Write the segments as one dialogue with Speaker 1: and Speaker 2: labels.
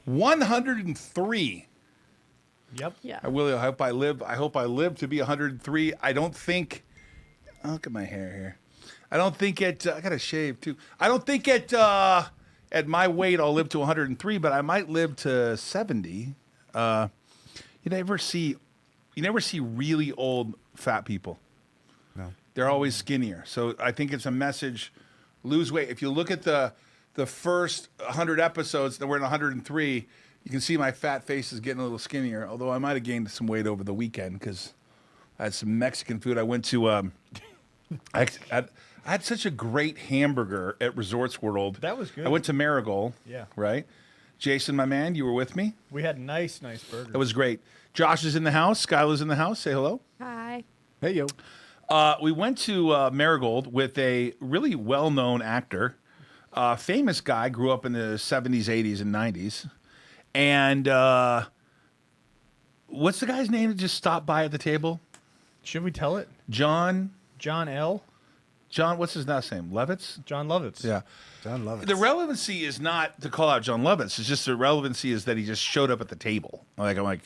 Speaker 1: 103.
Speaker 2: Yep.
Speaker 3: Yeah.
Speaker 1: I hope I live to be 103. I don't think. Look at my hair here. I don't think I gotta shave too. I don't think at my weight I'll live to 103, but I might live to 70. You never see really old fat people.
Speaker 4: No.
Speaker 1: They're always skinnier. So I think it's a message. Lose weight. If you look at the first 100 episodes that we're in 103, you can see my fat face is getting a little skinnier. Although I might have gained some weight over the weekend because I had some Mexican food. I went to I had such a great hamburger at Resorts World.
Speaker 2: That was good.
Speaker 1: I went to Marigold.
Speaker 2: Yeah.
Speaker 1: Right. Jason, my man, you were with me.
Speaker 2: We had nice burgers.
Speaker 1: That was great. Josh is in the house. Skylar's in the house. Say hello.
Speaker 3: Hi.
Speaker 4: Hey, yo.
Speaker 1: We went to Marigold with a really well-known actor, famous guy, grew up in the 70s, 80s, and 90s. And what's the guy's name that just stopped by at the table?
Speaker 2: Should we tell it?
Speaker 1: John, what's his last name? Levitz?
Speaker 2: John Lovitz.
Speaker 1: Yeah.
Speaker 4: John Lovitz.
Speaker 1: The relevancy is not to call out John Lovitz. It's just the relevancy is that he just showed up at the table. I'm like,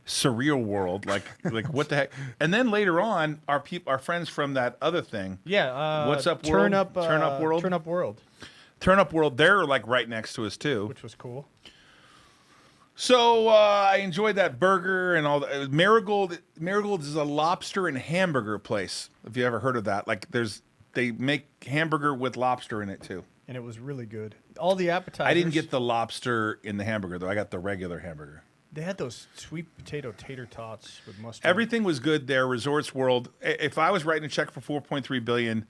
Speaker 1: surreal world. Like what the heck? And then later on, our friends from that other thing.
Speaker 2: Yeah.
Speaker 1: What's Up
Speaker 2: Turn
Speaker 1: World?
Speaker 2: Up World.
Speaker 1: Turn Up World. They're like right next to us too.
Speaker 2: Which was cool.
Speaker 1: So I enjoyed that burger and all that. Marigold is a lobster and hamburger place. If you ever heard of that, like they make hamburger with lobster in it too.
Speaker 2: And it was really good. All the appetizers.
Speaker 1: I didn't get the lobster in the hamburger though. I got the regular hamburger.
Speaker 2: They had those sweet potato tater tots with mustard.
Speaker 1: Everything was good there. Resorts World. If I was writing a check for $4.3 billion,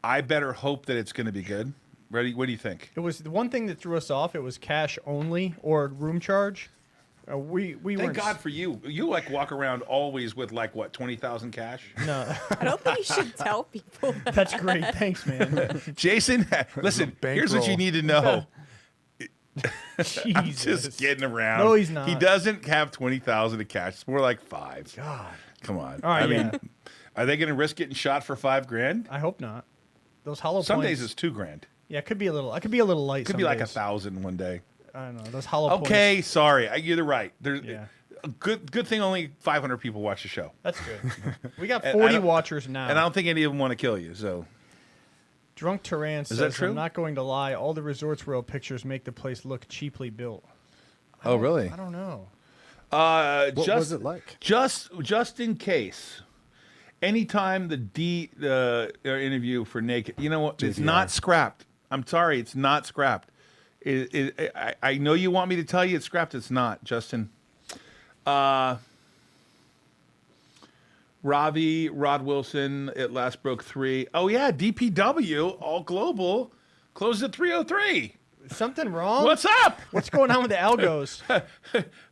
Speaker 1: I better hope that it's going to be good. Ready? What do you think?
Speaker 2: It was the one thing that threw us off. It was cash only or room charge. We
Speaker 1: Thank
Speaker 2: weren't.
Speaker 1: God for you. You like walk around always with like what 20,000 cash.
Speaker 2: No,
Speaker 3: I don't think you should tell people that.
Speaker 2: that's great. Thanks, man.
Speaker 1: Jason, listen. Here's what you need to know.
Speaker 2: Jesus.
Speaker 1: I'm just getting around.
Speaker 2: No, he's not.
Speaker 1: He doesn't have 20,000 of cash. It's more like 5.
Speaker 2: God.
Speaker 1: Come on.
Speaker 2: All right,
Speaker 1: I mean,
Speaker 2: yeah.
Speaker 1: are they going to risk getting shot for $5,000?
Speaker 2: I hope not. Those hollow
Speaker 1: Some
Speaker 2: points.
Speaker 1: days it's $2,000.
Speaker 2: Yeah, it could be a little. I could be a little light.
Speaker 1: Could
Speaker 2: some
Speaker 1: be like
Speaker 2: days.
Speaker 1: 1,000 one day.
Speaker 2: I don't know. Those hollow points.
Speaker 1: Okay, sorry. You're right. There's
Speaker 2: Yeah.
Speaker 1: good thing only 500 people watch the show.
Speaker 2: That's good. We got
Speaker 1: And I
Speaker 2: 40
Speaker 1: don't-
Speaker 2: watchers now.
Speaker 1: And I don't think any of them want to kill you. So
Speaker 2: Drunk Turan says,
Speaker 1: that true?
Speaker 2: I'm not going to lie. All the Resorts World pictures make the place look cheaply built.
Speaker 1: Oh, really?
Speaker 2: I don't know.
Speaker 4: What was it like?
Speaker 1: Just in case, anytime the interview for Naked, you know what? It's
Speaker 4: JVR.
Speaker 1: not scrapped. I'm sorry, it's not scrapped. I know you want me to tell you it's scrapped. It's not, Justin. Ravi, Rod Wilson, it last broke 3. Oh yeah, DPW, all global, closed at 303.
Speaker 2: Something wrong?
Speaker 1: What's up?
Speaker 2: What's going on with the algos?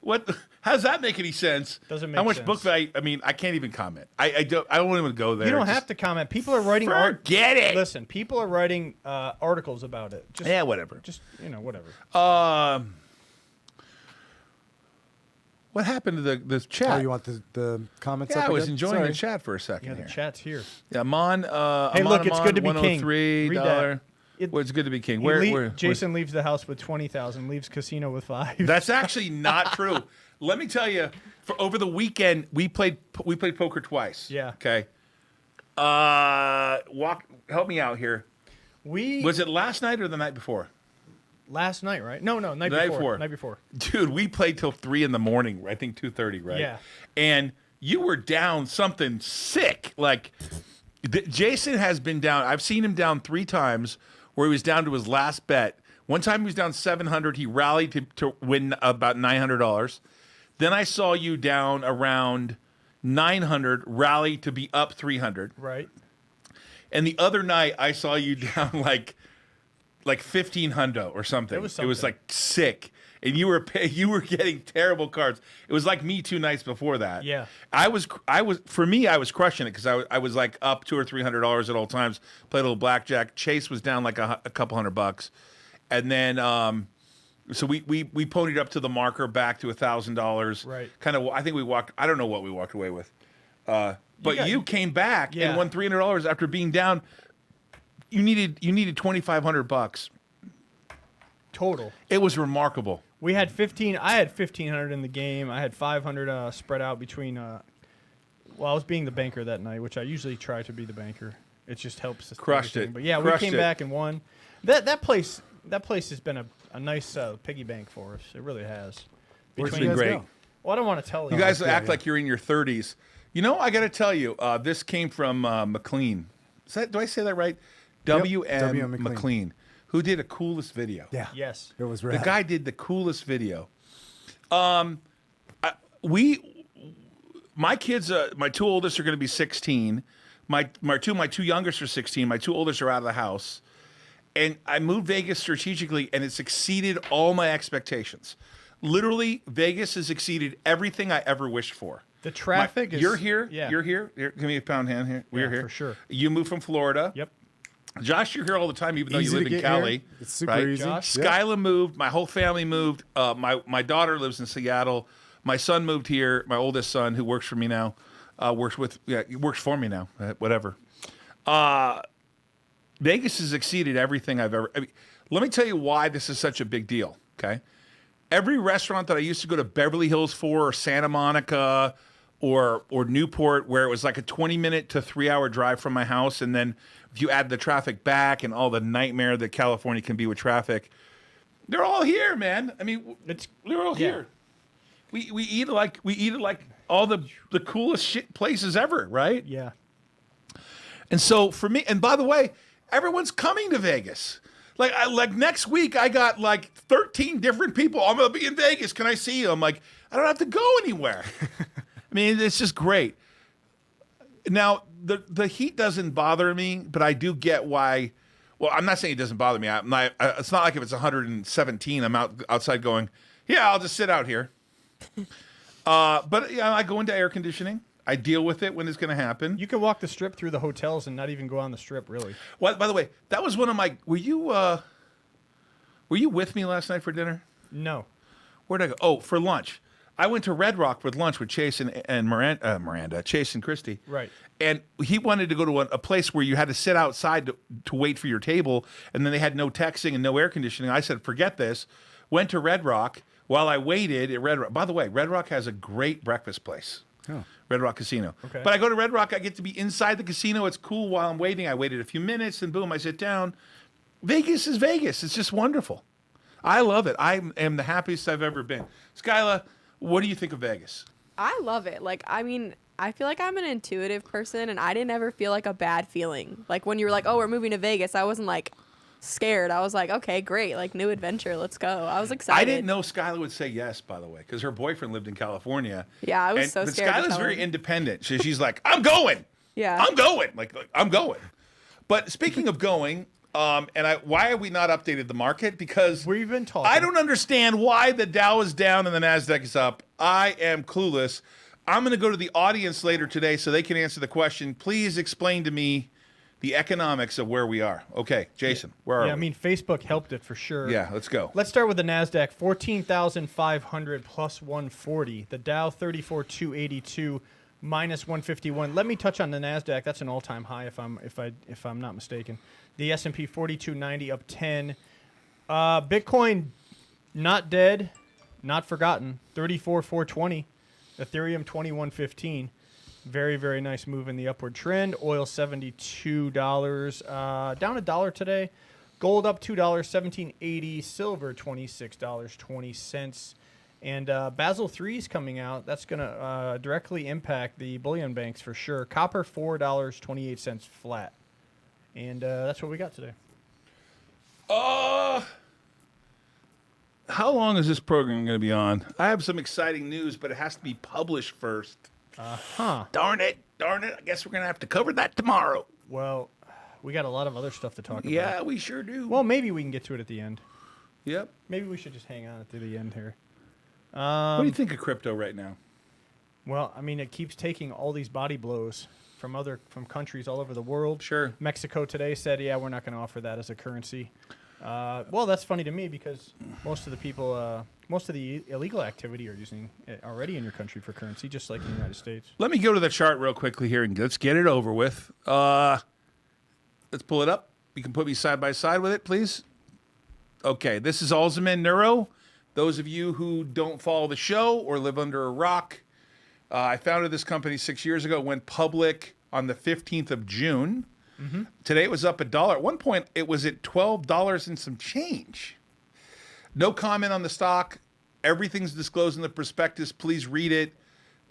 Speaker 1: What? How does that make any sense?
Speaker 2: Doesn't make
Speaker 1: How much
Speaker 2: sense.
Speaker 1: book value? I mean, I can't even comment. I don't even go there.
Speaker 2: You don't
Speaker 1: Just
Speaker 2: have to comment. People are writing
Speaker 1: forget it.
Speaker 2: Listen, people are writing articles about it. Just,
Speaker 1: Yeah, whatever.
Speaker 2: Just whatever.
Speaker 1: What happened to the chat?
Speaker 4: Oh, you want the comments
Speaker 1: yeah,
Speaker 4: up
Speaker 1: I was
Speaker 4: again?
Speaker 1: enjoying
Speaker 4: Sorry.
Speaker 1: the chat for a second
Speaker 2: Yeah, the
Speaker 1: here.
Speaker 2: chat's here.
Speaker 1: Yeah, Amon.
Speaker 2: Hey,
Speaker 1: Amon,
Speaker 2: look, it's good to be king.
Speaker 1: $103.
Speaker 2: Read that.
Speaker 1: Well, it's good to be king.
Speaker 2: He Jason leaves the house with 20,000, leaves casino with 5.
Speaker 1: That's actually not true. Let me tell you, for over the weekend we played poker twice.
Speaker 2: Yeah.
Speaker 1: Okay. Help me out here. Was it last night or the night before?
Speaker 2: Last night, right? No, night
Speaker 1: The night
Speaker 2: before.
Speaker 1: before.
Speaker 2: Night before.
Speaker 1: Dude, we played till 3 in the morning. I think 2:30, right?
Speaker 2: Yeah.
Speaker 1: And you were down something sick. Like Jason has been down. I've seen him down 3 times where he was down to his last bet. One time he was down 700. He rallied to win about $900. Then I saw you down around 900, rally to be up 300.
Speaker 2: Right.
Speaker 1: And the other night I saw you down like 1,500 or something.
Speaker 2: It was
Speaker 1: like sick. And you were getting terrible cards. It was like me 2 nights before that.
Speaker 2: Yeah.
Speaker 1: I was crushing it because I was like up $200 or $300 at all times. Played a little blackjack. Chase was down like a couple $100, and then so we ponied up to the marker back to $1,000.
Speaker 2: Right.
Speaker 1: Kind of. I think we walked. I don't know what we walked away with. But you came back and won $300 after being down. You needed $2,500.
Speaker 2: Total.
Speaker 1: It was remarkable.
Speaker 2: We had 15. I had 1,500 in the game. I had 500 spread out between. Well, I was being the banker that night, which I usually try to be the banker. It just helps.
Speaker 1: Crushed
Speaker 2: everything.
Speaker 1: it.
Speaker 2: But yeah,
Speaker 1: Crushed
Speaker 2: we came
Speaker 1: it.
Speaker 2: back and won. That place has been a nice piggy bank for us. It really has.
Speaker 4: Where'd
Speaker 1: It's
Speaker 4: you
Speaker 1: been
Speaker 4: guys
Speaker 1: great.
Speaker 4: go?
Speaker 2: Well, I don't want to tell you.
Speaker 1: You guys
Speaker 4: yeah,
Speaker 1: act
Speaker 4: yeah.
Speaker 1: like you're in your 30s. You know, I got to tell you, this came from McLean. Do I say that right? W.M.
Speaker 4: W.M.
Speaker 1: McLean, who did a coolest video.
Speaker 4: Yeah.
Speaker 2: Yes.
Speaker 4: It was
Speaker 1: The
Speaker 4: rad.
Speaker 1: guy did the coolest video. My kids, my two oldest are going to be 16. My two youngest are 16. My two oldest are out of the house. And I moved Vegas strategically, and it's exceeded all my expectations. Literally, Vegas has exceeded everything I ever wished for.
Speaker 2: The traffic is.
Speaker 1: You're here.
Speaker 2: Yeah.
Speaker 1: You're here. Give me a pound hand here. We're
Speaker 2: Yeah,
Speaker 1: here
Speaker 2: for sure.
Speaker 1: You moved from Florida.
Speaker 2: Yep.
Speaker 1: Josh, you're here all the time, even though
Speaker 4: Easy
Speaker 1: you
Speaker 4: to
Speaker 1: live in
Speaker 4: get here.
Speaker 1: Cali.
Speaker 4: It's super
Speaker 1: right?
Speaker 4: easy.
Speaker 2: Josh?
Speaker 4: Yeah.
Speaker 1: Skyla moved. My whole family moved. My daughter lives in Seattle. My son moved here. My oldest son, who works for me now, he works for me now. Whatever. Vegas has exceeded everything I've ever. I mean, let me tell you why this is such a big deal. Okay, every restaurant that I used to go to Beverly Hills for, or Santa Monica, or Newport, where it was like a 20-minute to 3-hour drive from my house, and then if you add the traffic back and all the nightmare that California can be with traffic, they're all here, man. I mean, they're all
Speaker 2: yeah.
Speaker 1: here. We eat like all the coolest shit places ever, right?
Speaker 2: Yeah.
Speaker 1: And so for me, and by the way, everyone's coming to Vegas. Like next week, I got like 13 different people. I'm gonna be in Vegas. Can I see you? I'm like, I don't have to go anywhere. I mean, it's just great. Now, the heat doesn't bother me, but I do get why. Well, I'm not saying it doesn't bother me. It's not like if it's 117, I'm outside going, yeah, I'll just sit out here. But yeah, I go into air conditioning. I deal with it when it's going to happen.
Speaker 2: You can walk the strip through the hotels and not even go on the strip, really.
Speaker 1: Well, by the way, that was one of my. Were you with me last night for dinner?
Speaker 2: No.
Speaker 1: Where'd I go? Oh, for lunch. I went to Red Rock with lunch with Chase and Miranda, Chase and Christy.
Speaker 2: Right.
Speaker 1: And he wanted to go to a place where you had to sit outside to wait for your table, and then they had no texting and no air conditioning. I said, forget this. Went to Red Rock. While I waited at Red Rock. By the way, Red Rock has a great breakfast place.
Speaker 4: Oh.
Speaker 1: Red Rock Casino.
Speaker 2: Okay.
Speaker 1: But I go to Red Rock, I get to be inside the casino. It's cool while I'm waiting. I waited a few minutes, and boom, I sit down. Vegas is Vegas. It's just wonderful. I love it. I am the happiest I've ever been. Skyla, what do you think of Vegas?
Speaker 3: I love it. Like, I mean, I feel like I'm an intuitive person, and I didn't ever feel like a bad feeling. Like, when you were like, oh, we're moving to Vegas, I wasn't like scared. I was like, okay, great. Like, new adventure. Let's go. I was excited.
Speaker 1: I didn't know Skyla would say yes, by the way, because her boyfriend lived in California.
Speaker 3: Yeah, I was so scared to
Speaker 1: But Skyla's
Speaker 3: tell
Speaker 1: very
Speaker 3: him.
Speaker 1: independent. She's like, I'm going.
Speaker 3: Yeah.
Speaker 1: I'm going. Like I'm going. But speaking of going, why have we not updated the market? Because
Speaker 2: We've been talking.
Speaker 1: I don't understand why the Dow is down and the NASDAQ is up. I am clueless. I'm going to go to the audience later today so they can answer the question. Please explain to me the economics of where we are. Okay, Jason, where are we?
Speaker 2: Yeah, I mean, Facebook helped it for sure.
Speaker 1: Yeah, let's go.
Speaker 2: Let's start with the NASDAQ, 14,500 plus 140. The Dow, 34,282 minus 151. Let me touch on the NASDAQ. That's an all-time high if I'm not mistaken. The S&P, 4290 up 10. Bitcoin, not dead, not forgotten, 34,420. Ethereum, 2115. Very, very nice move in the upward trend. Oil, $72. Down $1 today. Gold up $2, 1780. Silver, $26.20. And Basel III is coming out. That's going to directly impact the bullion banks for sure. Copper, $4.28 flat. And that's what we got today.
Speaker 1: How long is this program going to be on? I have some exciting news, but it has to be published first. Darn it. I guess we're going to have to cover that tomorrow.
Speaker 2: Well, we got a lot of other stuff to talk about.
Speaker 1: Yeah, we sure do.
Speaker 2: Well, maybe we can get to it at the end.
Speaker 1: Yep.
Speaker 2: Maybe we should just hang on to the end here.
Speaker 1: What do you think of crypto right now?
Speaker 2: Well, I mean, it keeps taking all these body blows from countries all over the world.
Speaker 1: Sure.
Speaker 2: Mexico today said, yeah, we're not going to offer that as a currency. Well, that's funny to me because most of the people, most of the illegal activity are using it already in your country for currency, just like in the United States.
Speaker 1: Let me go to the chart real quickly here and let's get it over with. Let's pull it up. You can put me side by side with it, please. Okay, this is Alzament Neuro. Those of you who don't follow the show or live under a rock, I founded this company 6 years ago, went public on the 15th of June. Today it was up $1. At one point, it was at $12 and some change. No comment on the stock. Everything's disclosed in the prospectus. Please read it.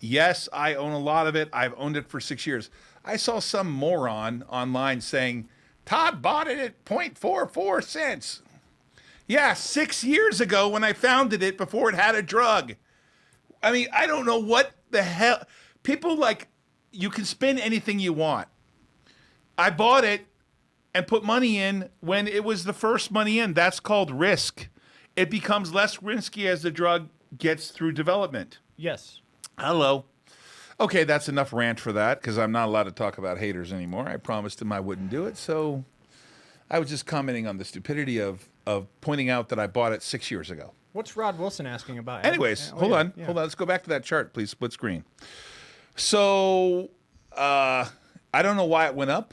Speaker 1: Yes, I own a lot of it. I've owned it for 6 years. I saw some moron online saying, Todd bought it at 0.44 cents. Yeah, 6 years ago when I founded it before it had a drug. I mean, I don't know what the hell. People like, you can spend anything you want. I bought it and put money in when it was the first money in. That's called risk. It becomes less risky as the drug gets through development.
Speaker 2: Yes.
Speaker 1: Hello. Okay, that's enough rant for that because I'm not allowed to talk about haters anymore. I promised him I wouldn't do it. So I was just commenting on the stupidity of pointing out that I bought it 6 years ago.
Speaker 2: What's Rod Wilson asking about?
Speaker 1: Anyways, hold on. Let's go back to that chart, please. Split screen. So I don't know why it went up.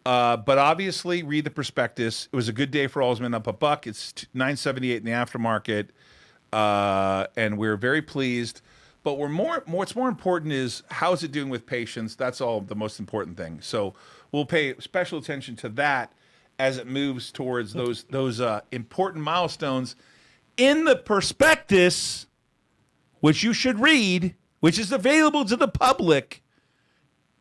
Speaker 1: But obviously, read the prospectus. It was a good day for Alzament, up $1. It's $9.78 in the aftermarket, and we're very pleased. But what's more important is how is it doing with patients? That's all the most important thing. So we'll pay special attention to that as it moves towards those important milestones in the prospectus, which you should read, which is available to the public.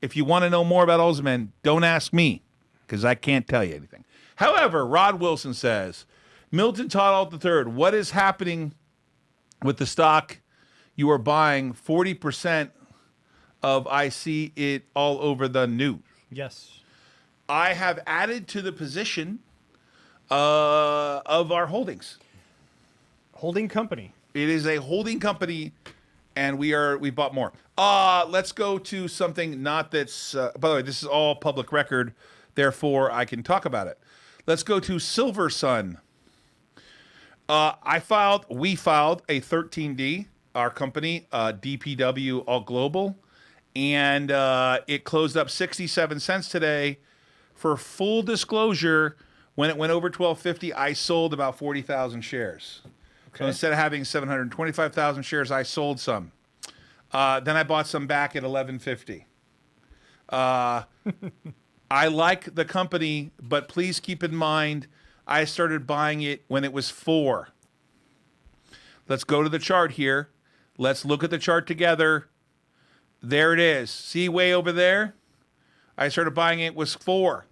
Speaker 1: If you want to know more about Alzament, don't ask me, because I can't tell you anything. However, Rod Wilson says, Milton Todd Ault III, what is happening with the stock you are buying? 40% of I see it all over the news.
Speaker 2: Yes.
Speaker 1: I have added to the position of our holdings.
Speaker 2: Holding company.
Speaker 1: It is a holding company, and we bought more. Let's go to something not that's. By the way, this is all public record, therefore I can talk about it. Let's go to Silver Sun. We filed a 13D, our company, DPW All Global, and it closed up 67 cents today. For full disclosure, when it went over 1250, I sold about 40,000 shares. Okay. So instead of having 725,000 shares, I sold some. Then I bought some back at 1150. I like the company, but please keep in mind, I started buying it when it was 4. Let's go to the chart here. Let's look at the chart together. There it is. See way over there? I started buying it was 4.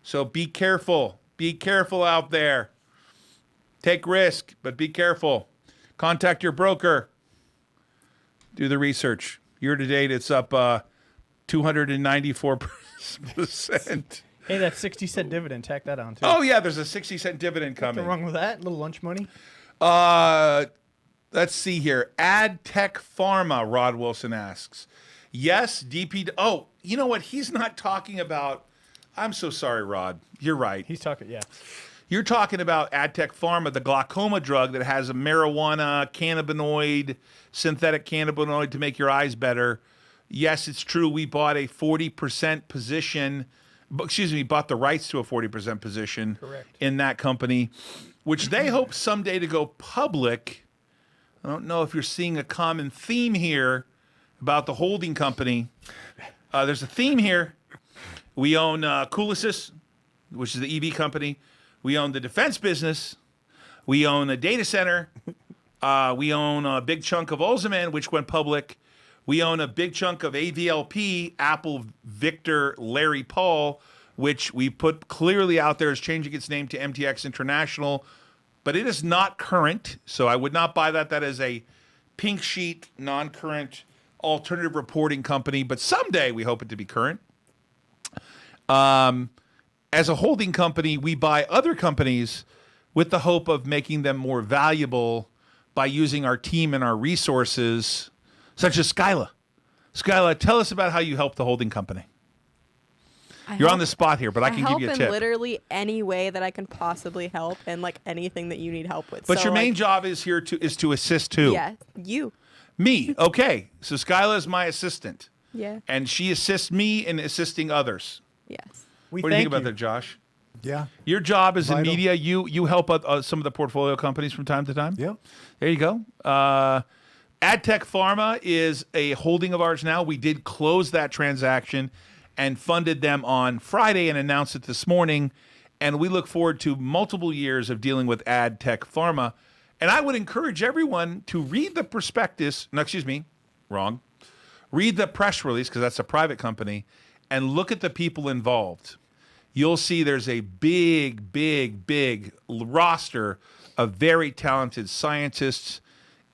Speaker 1: So be careful. Be careful out there. Take risk, but be careful. Contact your broker. Do the research. Year to date, it's up 294%.
Speaker 2: Hey, that 60-cent dividend, tack that on too.
Speaker 1: Oh yeah, there's a 60-cent dividend coming.
Speaker 2: Nothing wrong with that? Little lunch money.
Speaker 1: Let's see here. Ad Tech Pharma, Rod Wilson asks. Yes, DP. Oh, you know what? He's not talking about. I'm so sorry, Rod. You're right.
Speaker 2: He's talking, yeah.
Speaker 1: You're talking about Ad Tech Pharma, the glaucoma drug that has a marijuana, cannabinoid, synthetic cannabinoid to make your eyes better. Yes, it's true. We bought a 40% position. Bought the rights to a 40% position.
Speaker 2: Correct.
Speaker 1: In that company, which they hope someday to go public. I don't know if you're seeing a common theme here about the holding company. There's a theme here. We own Coolesys, which is the EV company. We own the defense business. We own a data center. We own a big chunk of Alzament, which went public. We own a big chunk of AVLP, Apple Victor Larry Paul, which we put clearly out there as changing its name to MTX International. But it is not current, so I would not buy that. That is a pink sheet, non-current, alternative reporting company. But someday we hope it to be current. As a holding company, we buy other companies with the hope of making them more valuable by using our team and our resources, such as Skyla. Skyla, tell us about how you help the holding company. You're on the spot here, but I can give you a
Speaker 3: help
Speaker 1: tip.
Speaker 3: in literally any way that I can possibly help, and like anything that you need help with.
Speaker 1: But
Speaker 3: so,
Speaker 1: your main
Speaker 3: like,
Speaker 1: job is here to assist who?
Speaker 3: Yeah, you.
Speaker 1: Me. Okay. So Skyla is my assistant.
Speaker 3: Yeah.
Speaker 1: And she assists me in assisting others.
Speaker 3: Yes.
Speaker 1: What do you think about that, Josh?
Speaker 4: Yeah.
Speaker 1: Your job is in
Speaker 4: Vital.
Speaker 1: media. You help some of the portfolio companies from time to time.
Speaker 4: Yeah.
Speaker 1: There you go. AdTech Pharma is a holding of ours now. We did close that transaction and funded them on Friday and announced it this morning. And we look forward to multiple years of dealing with AdTech Pharma. And I would encourage everyone to read the prospectus. No, excuse me. Wrong. Read the press release, because that's a private company, and look at the people involved. You'll see there's a big, big, big roster of very talented scientists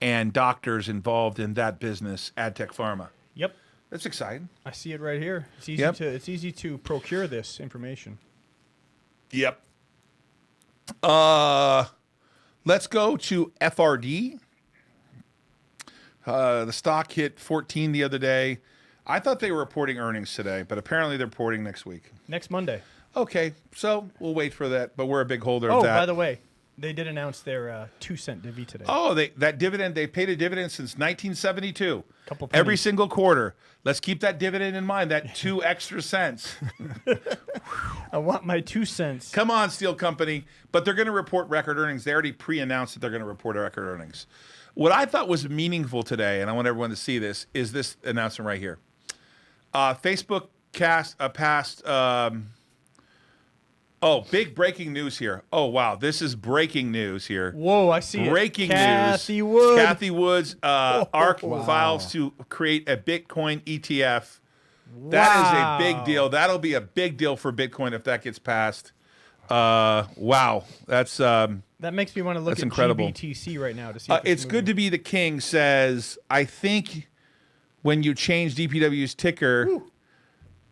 Speaker 1: and doctors involved in that business, AdTech Pharma.
Speaker 2: Yep.
Speaker 1: That's exciting.
Speaker 2: I see it right here. It's easy
Speaker 1: Yep.
Speaker 2: it's easy to procure this information.
Speaker 1: Yep. Let's go to FRD. The stock hit 14 the other day. I thought they were reporting earnings today, but apparently they're reporting next week.
Speaker 2: Next Monday.
Speaker 1: Okay, so we'll wait for that, but we're a big holder of
Speaker 2: Oh,
Speaker 1: that.
Speaker 2: by the way, they did announce their 2-cent divvy today.
Speaker 1: Oh, that dividend, they paid a dividend since 1972.
Speaker 2: Couple
Speaker 1: Every
Speaker 2: pennies.
Speaker 1: single quarter. Let's keep that dividend in mind, that 2 extra cents.
Speaker 2: I want my 2 cents.
Speaker 1: Come on, Steel Company. But they're going to report record earnings. They already pre-announced that they're going to report record earnings. What I thought was meaningful today, and I want everyone to see this, is this announcement right here. Facebook passed... big breaking news here. Oh, wow. This is breaking news here.
Speaker 2: Whoa, I see
Speaker 1: Breaking
Speaker 2: it. Kathy
Speaker 1: news.
Speaker 2: Wood.
Speaker 1: Kathy Woods, ARK
Speaker 4: wow.
Speaker 1: files to create a Bitcoin ETF. That is a big deal. That'll be a big deal for Bitcoin if that gets passed. Wow. That's
Speaker 2: That makes me want to look
Speaker 1: That's
Speaker 2: at
Speaker 1: incredible.
Speaker 2: GBTC right now to see if
Speaker 1: it's good to be the king says, I think when you change DPW's ticker,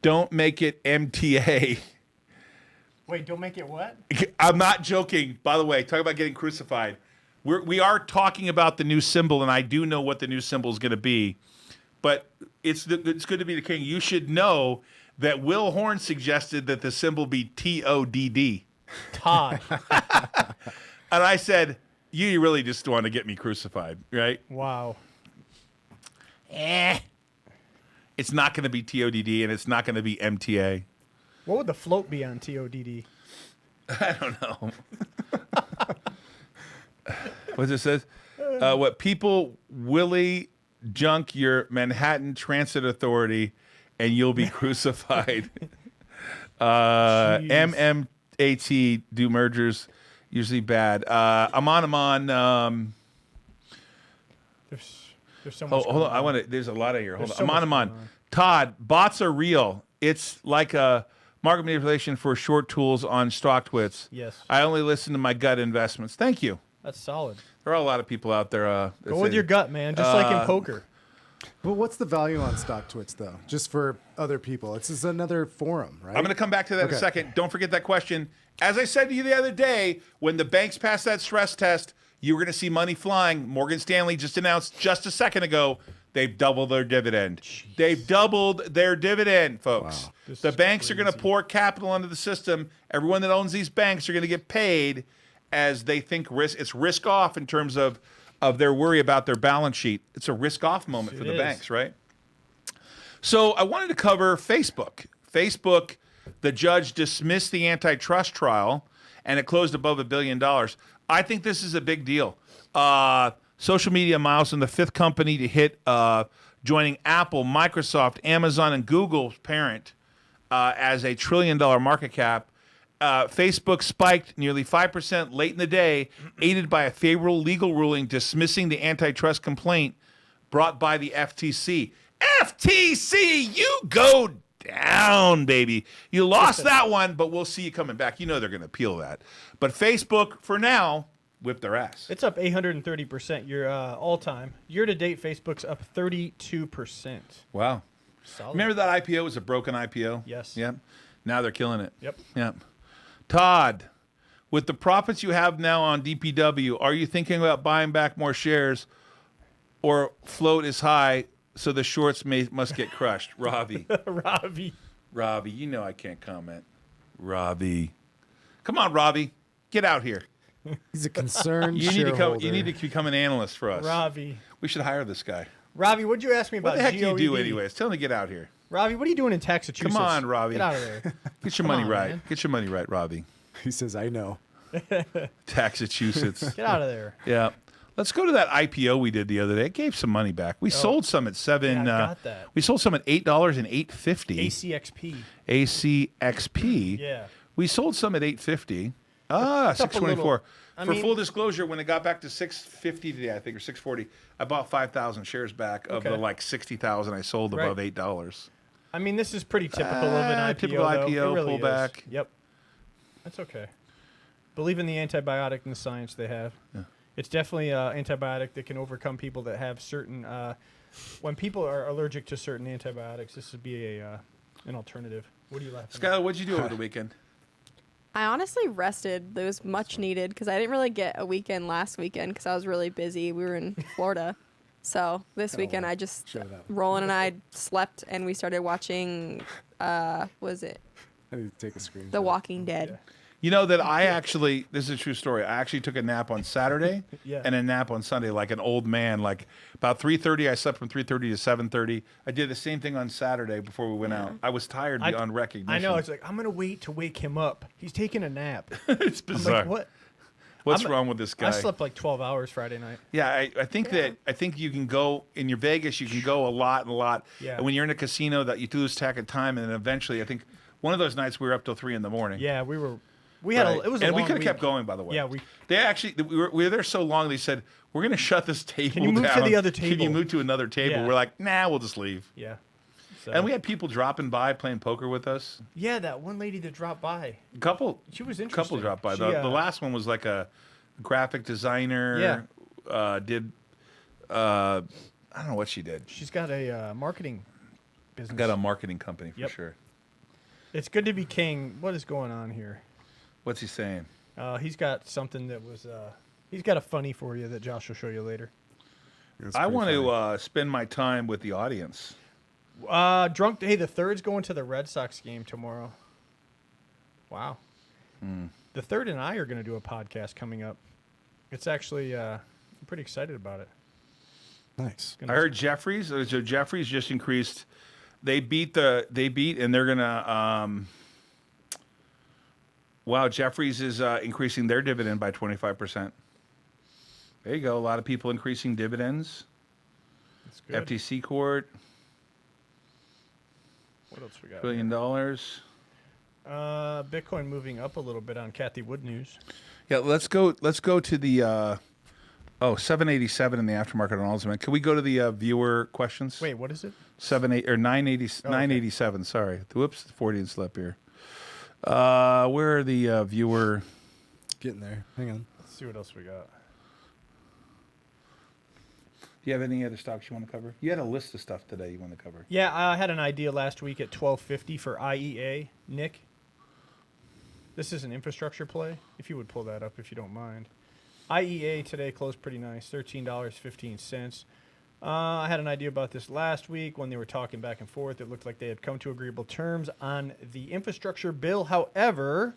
Speaker 1: don't make it MTA.
Speaker 2: Wait, don't make it what?
Speaker 1: I'm not joking. By the way, talk about getting crucified. We are talking about the new symbol, and I do know what the new symbol is going to be. But it's good to be the king. You should know that Will Horn suggested that the symbol be TODD.
Speaker 2: Todd.
Speaker 1: And I said, you really just want to get me crucified, right?
Speaker 2: Wow.
Speaker 1: It's not going to be TODD, and it's not going to be MTA.
Speaker 2: What would the float be on TODD?
Speaker 1: I don't know. What it says? What people Willie junk your Manhattan Transit Authority, and you'll be crucified. MMAT do mergers usually bad. I'm on.
Speaker 2: There's so much.
Speaker 1: Hold on.
Speaker 2: going on.
Speaker 1: There's a lot of here. Hold
Speaker 2: There's
Speaker 1: on.
Speaker 2: so
Speaker 1: I'm
Speaker 2: much
Speaker 1: on.
Speaker 2: going on.
Speaker 1: Todd, bots are real. It's like a market manipulation for short tools on StockTwits.
Speaker 2: Yes.
Speaker 1: I only listen to my gut investments. Thank you.
Speaker 2: That's solid.
Speaker 1: There are a lot of people out there. That
Speaker 2: Go with
Speaker 1: say-
Speaker 2: your gut, man. Just like in poker.
Speaker 4: Well, what's the value on StockTwits, though? Just for other people. This is another forum, right?
Speaker 1: I'm going to come back to that in a second. Don't forget that question. As I said to you the other day, when the banks pass that stress test, you were going to see money flying. Morgan Stanley just announced just a second ago they've doubled their dividend.
Speaker 2: Jeez.
Speaker 1: They've doubled their dividend, folks.
Speaker 2: This
Speaker 1: The
Speaker 2: is
Speaker 1: banks are going to
Speaker 2: crazy.
Speaker 1: pour capital into the system. Everyone that owns these banks are going to get paid as they think it's risk off in terms of their worry about their balance sheet. It's a risk off moment for the
Speaker 2: is.
Speaker 1: banks, right? So I wanted to cover Facebook. Facebook, the judge dismissed the antitrust trial, and it closed above $1 billion. I think this is a big deal. Social media milestone, the 5th company to hit, joining Apple, Microsoft, Amazon, and Google's parent as a $1 trillion market cap. Facebook spiked nearly 5% late in the day, aided by a favorable legal ruling dismissing the antitrust complaint brought by the FTC. FTC, you go down, baby. You lost that one, but we'll see you coming back. You know they're going to appeal that. But Facebook, for now, whipped their ass.
Speaker 2: It's up 830%. Your all-time. Year-to-date, Facebook's up 32%.
Speaker 1: Wow.
Speaker 2: Solid.
Speaker 1: Remember that IPO was a broken IPO?
Speaker 2: Yes.
Speaker 1: Yep. Now they're killing it.
Speaker 2: Yep.
Speaker 1: Yep. Todd, with the profits you have now on DPW, are you thinking about buying back more shares, or float is high, so the shorts must get crushed? Ravi.
Speaker 2: Ravi.
Speaker 1: You know I can't comment. Ravi. Come on, Ravi. Get out here.
Speaker 4: He's a concerned
Speaker 1: You need to
Speaker 4: shareholder.
Speaker 1: you need to become an analyst for us.
Speaker 2: Ravi.
Speaker 1: We should hire this guy.
Speaker 2: Ravi, what'd you ask me about?
Speaker 1: What the heck do you do
Speaker 2: GOED?
Speaker 1: anyways? Tell him to get out here.
Speaker 2: Ravi, what are you doing in Massachusetts?
Speaker 1: Come on, Ravi.
Speaker 2: Get out of there.
Speaker 1: Get your money
Speaker 2: on,
Speaker 1: right.
Speaker 2: man.
Speaker 1: Get your money right, Ravi.
Speaker 4: He says, I know.
Speaker 1: Massachusetts.
Speaker 2: Get out of there.
Speaker 1: Yeah. Let's go to that IPO we did the other day. It gave some money back. We sold some at $7.
Speaker 2: Yeah, I got that.
Speaker 1: We sold some at $8 and $8.50.
Speaker 2: ACXP.
Speaker 1: ACXP.
Speaker 2: Yeah.
Speaker 1: We sold some at $8.50.
Speaker 2: It's up a
Speaker 1: 624.
Speaker 2: little. I
Speaker 1: For
Speaker 2: mean-
Speaker 1: full disclosure, when it got back to 650 today, I think, or 640, I bought 5,000 shares back of the
Speaker 2: Okay.
Speaker 1: like 60,000 I sold
Speaker 2: Right.
Speaker 1: above $8.
Speaker 2: I mean, this is pretty typical of an IPO.
Speaker 1: typical
Speaker 2: though.
Speaker 1: IPO
Speaker 2: It really
Speaker 1: pullback.
Speaker 2: is. Yep. That's okay. Believe in the antibiotic and the science they have.
Speaker 1: Yeah.
Speaker 2: It's definitely an antibiotic that can overcome people that have certain. When people are allergic to certain antibiotics, this would be an alternative. What are you laughing at?
Speaker 1: Skylar, what'd you do over the weekend?
Speaker 3: I honestly rested. It was much needed because I didn't really get a weekend last weekend because I was really busy. We were in Florida. So this weekend I just,
Speaker 4: Shut up.
Speaker 3: Roland and I slept and we started watching, was it
Speaker 4: I need to take a screenshot.
Speaker 3: The Walking Dead?
Speaker 1: You know that I actually, this is a true story. I actually took a nap on Saturday
Speaker 2: Yeah.
Speaker 1: and a nap on Sunday like an old man. Like about 3:30, I slept from 3:30 to 7:30. I did the same thing on Saturday before we went out. I was tired beyond recognition.
Speaker 2: I know. It's like, I'm going to wait to wake him up. He's taking a nap.
Speaker 1: It's
Speaker 2: I'm
Speaker 1: bizarre.
Speaker 2: like, what?
Speaker 1: What's
Speaker 2: I'm-
Speaker 1: wrong with this guy?
Speaker 2: I slept like 12 hours Friday night.
Speaker 1: Yeah, I think that I think you can go in your Vegas. You can go a lot and a lot.
Speaker 2: Yeah.
Speaker 1: And when you're in a casino, that you lose track of time, and then eventually, I think one of those nights we were up till 3 a.m.
Speaker 2: Yeah, we had
Speaker 1: Right.
Speaker 2: it was a
Speaker 1: and we
Speaker 2: long
Speaker 1: could have
Speaker 2: week.
Speaker 1: kept going. By the way,
Speaker 2: Yeah, we
Speaker 1: they actually we were there so long. They said we're going to shut this table.
Speaker 2: you move to
Speaker 1: down.
Speaker 2: the other
Speaker 1: Can you
Speaker 2: table?"
Speaker 1: move to another table?
Speaker 2: Yeah.
Speaker 1: We're like, nah, we'll just leave.
Speaker 2: Yeah. So,
Speaker 1: And we had people dropping by playing poker with us.
Speaker 2: yeah, that one lady that dropped by.
Speaker 1: A couple.
Speaker 2: She was interesting.
Speaker 1: Couple dropped by.
Speaker 2: She,
Speaker 1: The last one was like a graphic designer. Did I don't know what she did.
Speaker 2: She's got a marketing business.
Speaker 1: Got a marketing company for
Speaker 2: Yep.
Speaker 1: sure.
Speaker 2: It's good to be king. What is going on here?
Speaker 1: What's he saying?
Speaker 2: He's got something that was. He's got a funny for you that Josh will show you later.
Speaker 4: It's
Speaker 1: I
Speaker 4: pretty
Speaker 1: want
Speaker 4: funny.
Speaker 1: to spend my time with the audience.
Speaker 2: Drunk. Hey, the Third's going to the Red Sox game tomorrow. Wow. The Third and I are going to do a podcast coming up. It's actually. I'm pretty excited about it.
Speaker 4: Nice.
Speaker 1: I heard Jeffries. So Jeffries just increased. They beat, and they're gonna. Wow, Jeffries is increasing their dividend by 25%. There you go. A lot of people increasing dividends.
Speaker 2: It's good.
Speaker 1: FTC court,
Speaker 2: What else we got?
Speaker 1: $1 billion.
Speaker 2: Bitcoin moving up a little bit on Kathy Wood news.
Speaker 1: Yeah, let's go to the 787 in the aftermarket on Alzament. Can we go to the viewer questions?
Speaker 2: Wait, what is it?
Speaker 1: 987. Sorry. Whoops, Freudian slip here. Where are the viewer?
Speaker 4: Getting there. Hang on.
Speaker 2: Let's see what else we got.
Speaker 1: Do you have any other stocks you want to cover? You had a list of stuff today you want to cover.
Speaker 2: Yeah, I had an idea last week at 1250 for IEA. Nick, this is an infrastructure play. If you would pull that up, if you don't mind. IEA today closed pretty nice, $13.15. I had an idea about this last week when they were talking back and forth. It looked like they had come to agreeable terms on the infrastructure bill. However,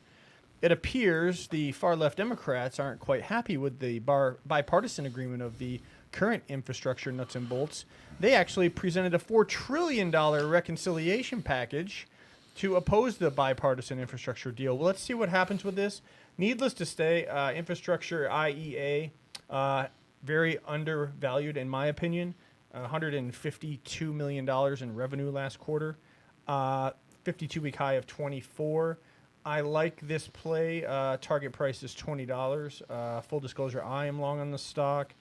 Speaker 2: it appears the far-left Democrats aren't quite happy with the bipartisan agreement of the current infrastructure nuts and bolts. They actually presented a $4 trillion reconciliation package to oppose the bipartisan infrastructure deal. Well, let's see what happens with this. Needless to say, infrastructure IEA, very undervalued in my opinion. $152 million in revenue last quarter. 52-week high of 24. I like this play. Target price is $20. Full disclosure, I am long on the stock.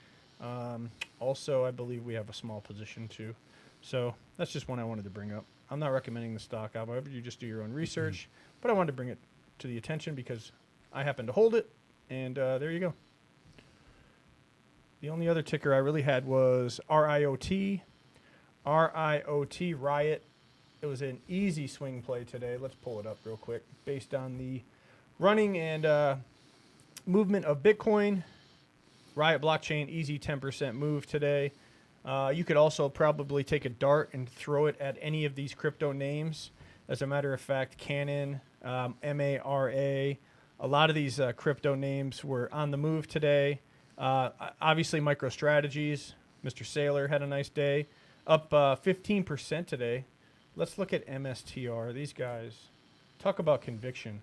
Speaker 2: Also, I believe we have a small position too. So that's just one I wanted to bring up. I'm not recommending the stock, however, you just do your own research. But I wanted to bring it to the attention because I happen to hold it, and there you go. The only other ticker I really had was RIOT. RIOT, Riot. It was an easy swing play today. Let's pull it up real quick. Based on the running and movement of Bitcoin. Riot blockchain, easy 10% move today. You could also probably take a dart and throw it at any of these crypto names. As a matter of fact, Canon, MARA, a lot of these crypto names were on the move today. Obviously, MicroStrategies, Mr. Saylor had a nice day, up 15% today. Let's look at MSTR. These guys, talk about conviction.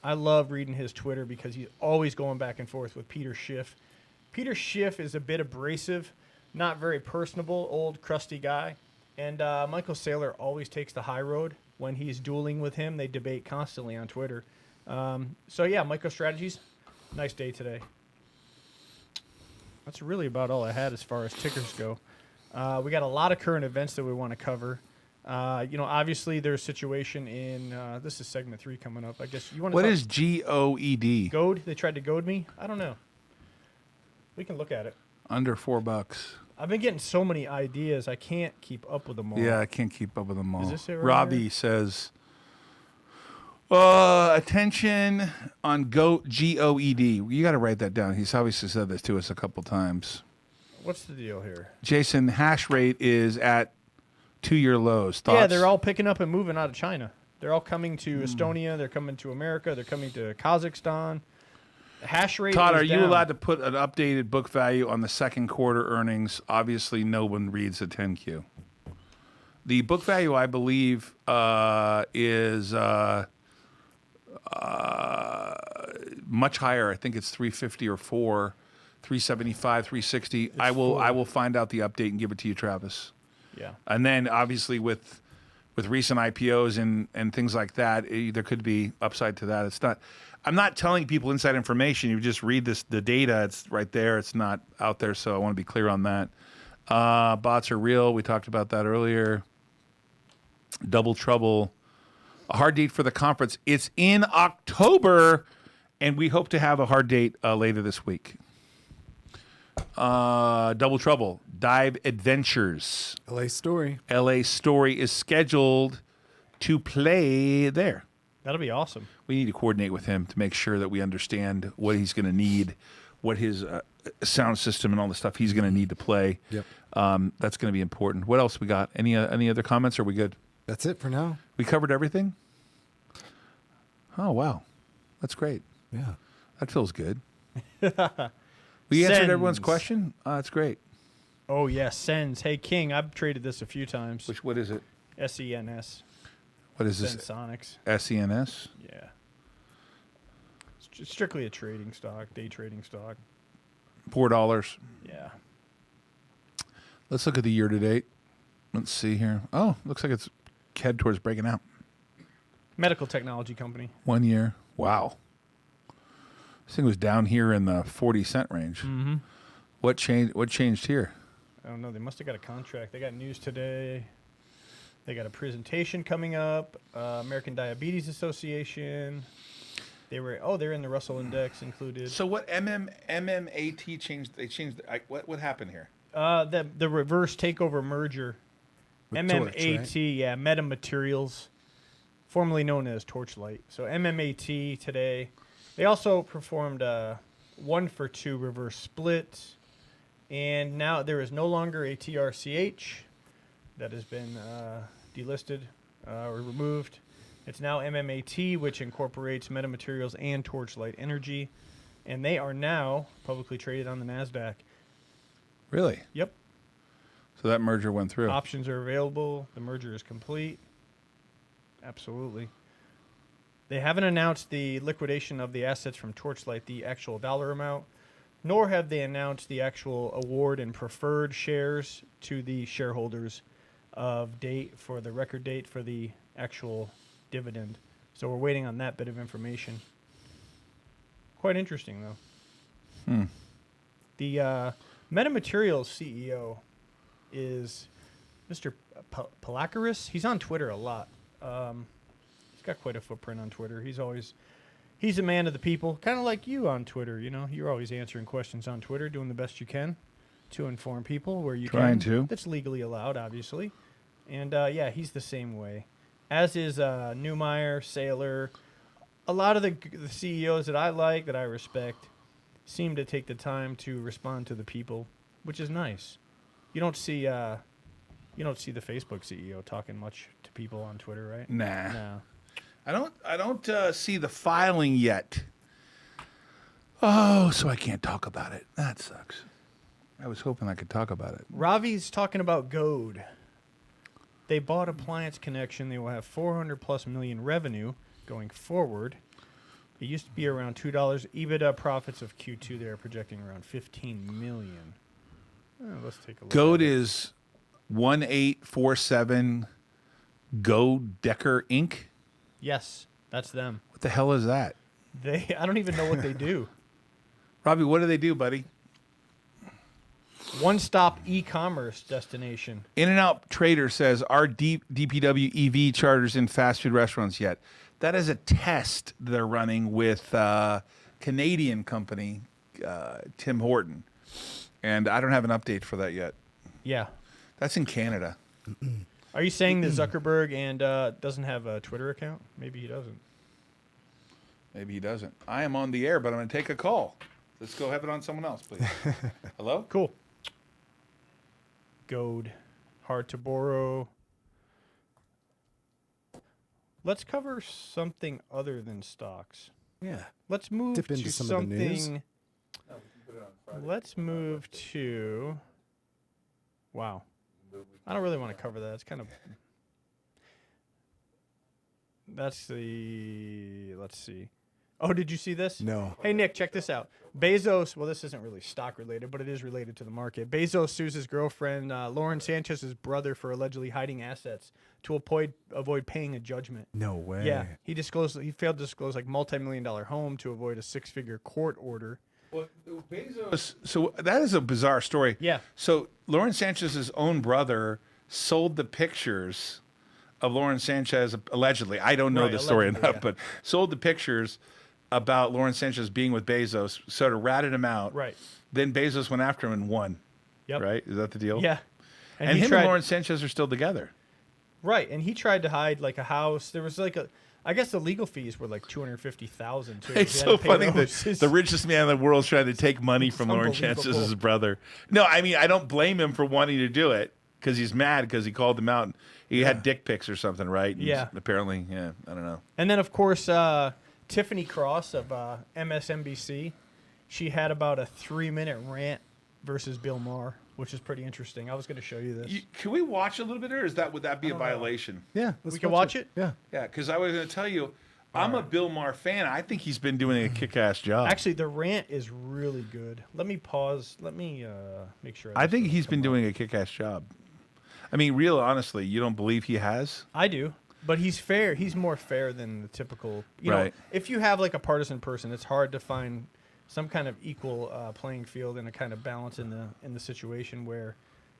Speaker 2: I love reading his Twitter because he's always going back and forth with Peter Schiff. Peter Schiff is a bit abrasive, not very personable, old crusty guy. And Michael Saylor always takes the high road when he's dueling with him. They debate constantly on Twitter. So yeah, MicroStrategies, nice day today. That's really about all I had as far as tickers go. We got a lot of current events that we want to cover. Obviously there's a situation in this is segment 3 coming up. I guess you want to.
Speaker 1: What is GOED?
Speaker 2: Goad? They tried to goad me. I don't know. We can look at it.
Speaker 1: Under $4.
Speaker 2: I've been getting so many ideas, I can't keep up with them all.
Speaker 1: Yeah, I can't keep up with them all.
Speaker 2: Is this it right
Speaker 1: Robbie
Speaker 2: here?
Speaker 1: says, attention on GOED. You got to write that down. He's obviously said this to us a couple times.
Speaker 2: What's the deal here?
Speaker 1: Jason, hash rate is at 2-year lows. Thoughts?
Speaker 2: Yeah, they're all picking up and moving out of China. They're all coming to Estonia. They're coming to America. They're coming to Kazakhstan. The hash rate
Speaker 1: Todd,
Speaker 2: is
Speaker 1: are you
Speaker 2: down.
Speaker 1: allowed to put an updated book value on the second quarter earnings? Obviously, no one reads the 10Q. The book value, I believe, is much higher. I think it's 350 or 375, 360. I will find out the update and give it to you, Travis.
Speaker 2: Yeah.
Speaker 1: And then, obviously, with recent IPOs and things like that, there could be upside to that. It's not. I'm not telling people inside information. You just read the data. It's right there. It's not out there. So I want to be clear on that. Bots are real. We talked about that earlier. Double Trouble. A hard date for the conference. It's in October, and we hope to have a hard date later this week. Double Trouble. Dive Adventures.
Speaker 4: LA Story.
Speaker 1: LA Story is scheduled to play there.
Speaker 2: That'll be awesome.
Speaker 1: We need to coordinate with him to make sure that we understand what he's going to need, what his sound system and all the stuff he's going to need to play.
Speaker 4: Yep.
Speaker 1: That's going to be important. What else we got? Any other comments? Are we good?
Speaker 4: That's it for now.
Speaker 1: We covered everything? Oh, wow. That's great.
Speaker 4: Yeah.
Speaker 1: That feels good. We answered everyone's
Speaker 2: Sends.
Speaker 1: question? That's great.
Speaker 2: Oh, yeah, Sens. Hey, King, I've traded this a few times.
Speaker 1: What is it?
Speaker 2: SENS.
Speaker 1: What is this?
Speaker 2: Sensonics.
Speaker 1: SENS?
Speaker 2: Yeah. It's strictly a trading stock, day trading stock.
Speaker 1: $4.
Speaker 2: Yeah.
Speaker 1: Let's look at the year to date. Let's see here. Oh, looks like it's head towards breaking out.
Speaker 2: Medical technology company.
Speaker 1: 1 year. Wow. This thing was down here in the 40-cent range.
Speaker 2: Mm-hmm.
Speaker 1: What changed here?
Speaker 2: I don't know. They must have got a contract. They got news today. They got a presentation coming up. American Diabetes Association. They're in the Russell Index included.
Speaker 1: So what MMAT changed? They changed. What happened here?
Speaker 2: The reverse takeover merger.
Speaker 4: With
Speaker 2: MMAT,
Speaker 4: Torch, right?
Speaker 2: yeah, Metamaterials, formerly known as Torchlight. So MMAT today. They also performed a 1-for-2 reverse split. And now there is no longer a TRCH that has been delisted or removed. It's now MMAT, which incorporates Metamaterials and Torchlight Energy. And they are now publicly traded on the NASDAQ.
Speaker 1: Really?
Speaker 2: Yep.
Speaker 1: So that merger went through.
Speaker 2: Options are available. The merger is complete. Absolutely. They haven't announced the liquidation of the assets from Torchlight, the actual dollar amount, nor have they announced the actual award and preferred shares to the shareholders of date for the record date for the actual dividend. So we're waiting on that bit of information. Quite interesting, though. The Metamaterials CEO is Mr. Palakaris. He's on Twitter a lot. He's got quite a footprint on Twitter. He's a man of the people, kind of like you on Twitter. You know, you're always answering questions on Twitter, doing the best you can to inform people where you
Speaker 1: Trying
Speaker 2: can.
Speaker 1: to.
Speaker 2: That's legally allowed, obviously. And yeah, he's the same way. As is Neumeyer, Saylor. A lot of the CEOs that I like, that I respect, seem to take the time to respond to the people, which is nice. You don't see the Facebook CEO talking much to people on Twitter, right?
Speaker 1: Nah.
Speaker 2: No.
Speaker 1: I don't see the filing yet. Oh, so I can't talk about it. That sucks. I was hoping I could talk about it.
Speaker 2: Ravi's talking about Goad. They bought Appliance Connection. They will have $400+ million revenue going forward. It used to be around $2. EBITDA profits of Q2 they are projecting around 15 million. Let's take a look.
Speaker 1: Goat
Speaker 2: at it.
Speaker 1: is 1847 Go Decker Inc.
Speaker 2: Yes, that's them.
Speaker 1: What the hell is that?
Speaker 2: I don't even know what they do.
Speaker 1: Robbie, what do they do, buddy?
Speaker 2: One-stop e-commerce destination.
Speaker 1: In-N-Out Trader says, are DPW EV chargers in fast food restaurants yet? That is a test they're running with Canadian company, Tim Horton. And I don't have an update for that yet.
Speaker 2: Yeah.
Speaker 1: That's in Canada.
Speaker 2: Are you saying that Zuckerberg and doesn't have a Twitter account? Maybe he doesn't.
Speaker 1: Maybe he doesn't. I am on the air, but I'm going to take a call. Let's go have it on someone else, please. Hello?
Speaker 2: Cool. Goad. Hard to borrow. Let's cover something other than stocks.
Speaker 4: Yeah.
Speaker 2: Let's move
Speaker 4: Dip into
Speaker 2: to
Speaker 4: some of the news.
Speaker 2: something. Let's move to. Wow. I don't really want to cover that. It's kind of. That's the. Let's see. Oh, did you see this?
Speaker 4: No.
Speaker 2: Hey, Nick, check this out. Bezos, well, this isn't really stock related, but it is related to the market. Bezos sues his girlfriend, Lauren Sanchez's brother, for allegedly hiding assets to avoid paying a judgment.
Speaker 4: No way.
Speaker 2: Yeah, he failed to disclose like multi-million-dollar home to avoid a six-figure court order.
Speaker 1: Well, Bezos. So that is a bizarre story.
Speaker 2: Yeah.
Speaker 1: So Lauren Sanchez's own brother sold the pictures of Lauren Sanchez, allegedly. I don't know
Speaker 2: Right,
Speaker 1: the story
Speaker 2: allegedly,
Speaker 1: enough, but sold the pictures about Lauren Sanchez being with Bezos, sort of ratted him out.
Speaker 2: Right.
Speaker 1: Then Bezos went after him and won.
Speaker 2: Yep.
Speaker 1: Right? Is that the deal?
Speaker 2: Yeah.
Speaker 1: And
Speaker 2: he
Speaker 1: him
Speaker 2: tried,
Speaker 1: and Lauren Sanchez are still together.
Speaker 2: Right, and he tried to hide like a house. There was like I guess the legal fees were like $250,000 too.
Speaker 1: It's so funny that the richest man in the world is trying to take money from Lauren
Speaker 2: unbelievable.
Speaker 1: Sanchez's brother. No, I mean, I don't blame him for wanting to do it because he's mad because he called him out. He had dick pics or something, right? And
Speaker 2: Yeah.
Speaker 1: apparently, yeah, I don't know.
Speaker 2: And then, of course, Tiffany Cross of MSNBC, she had about a 3-minute rant versus Bill Maher, which is pretty interesting. I was going to show you this.
Speaker 1: Can we watch a little bit, or would that be a violation?
Speaker 4: Yeah.
Speaker 2: We can watch it?
Speaker 4: Yeah.
Speaker 1: Yeah, because I was going to tell you, I'm a Bill Maher fan. I think he's been doing a kick-ass job.
Speaker 2: Actually, the rant is really good. Let me pause. Let me make sure.
Speaker 1: I think he's been doing a kick-ass job. I mean, real honestly, you don't believe he has?
Speaker 2: I do. But he's fair. He's more fair than the typical. You know,
Speaker 1: Right.
Speaker 2: if you have like a partisan person, it's hard to find some kind of equal playing field and a kind of balance in the situation where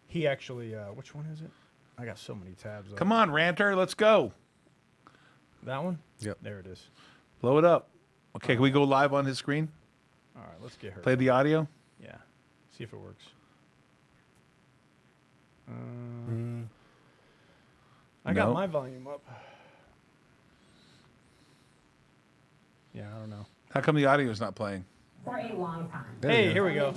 Speaker 2: he actually. Which one is it? I got so many tabs.
Speaker 1: Come on, ranter, let's go.
Speaker 2: That one.
Speaker 4: Yep.
Speaker 2: There it is.
Speaker 1: Blow it up. Okay, can we go live on his screen?
Speaker 2: All right, let's get her.
Speaker 1: Play the audio?
Speaker 2: Yeah. See if it works. I got
Speaker 1: No.
Speaker 2: my volume up. Yeah, I don't know.
Speaker 1: How come the audio is not playing?
Speaker 5: For a long time.
Speaker 2: Hey,
Speaker 4: you go.
Speaker 2: here we go.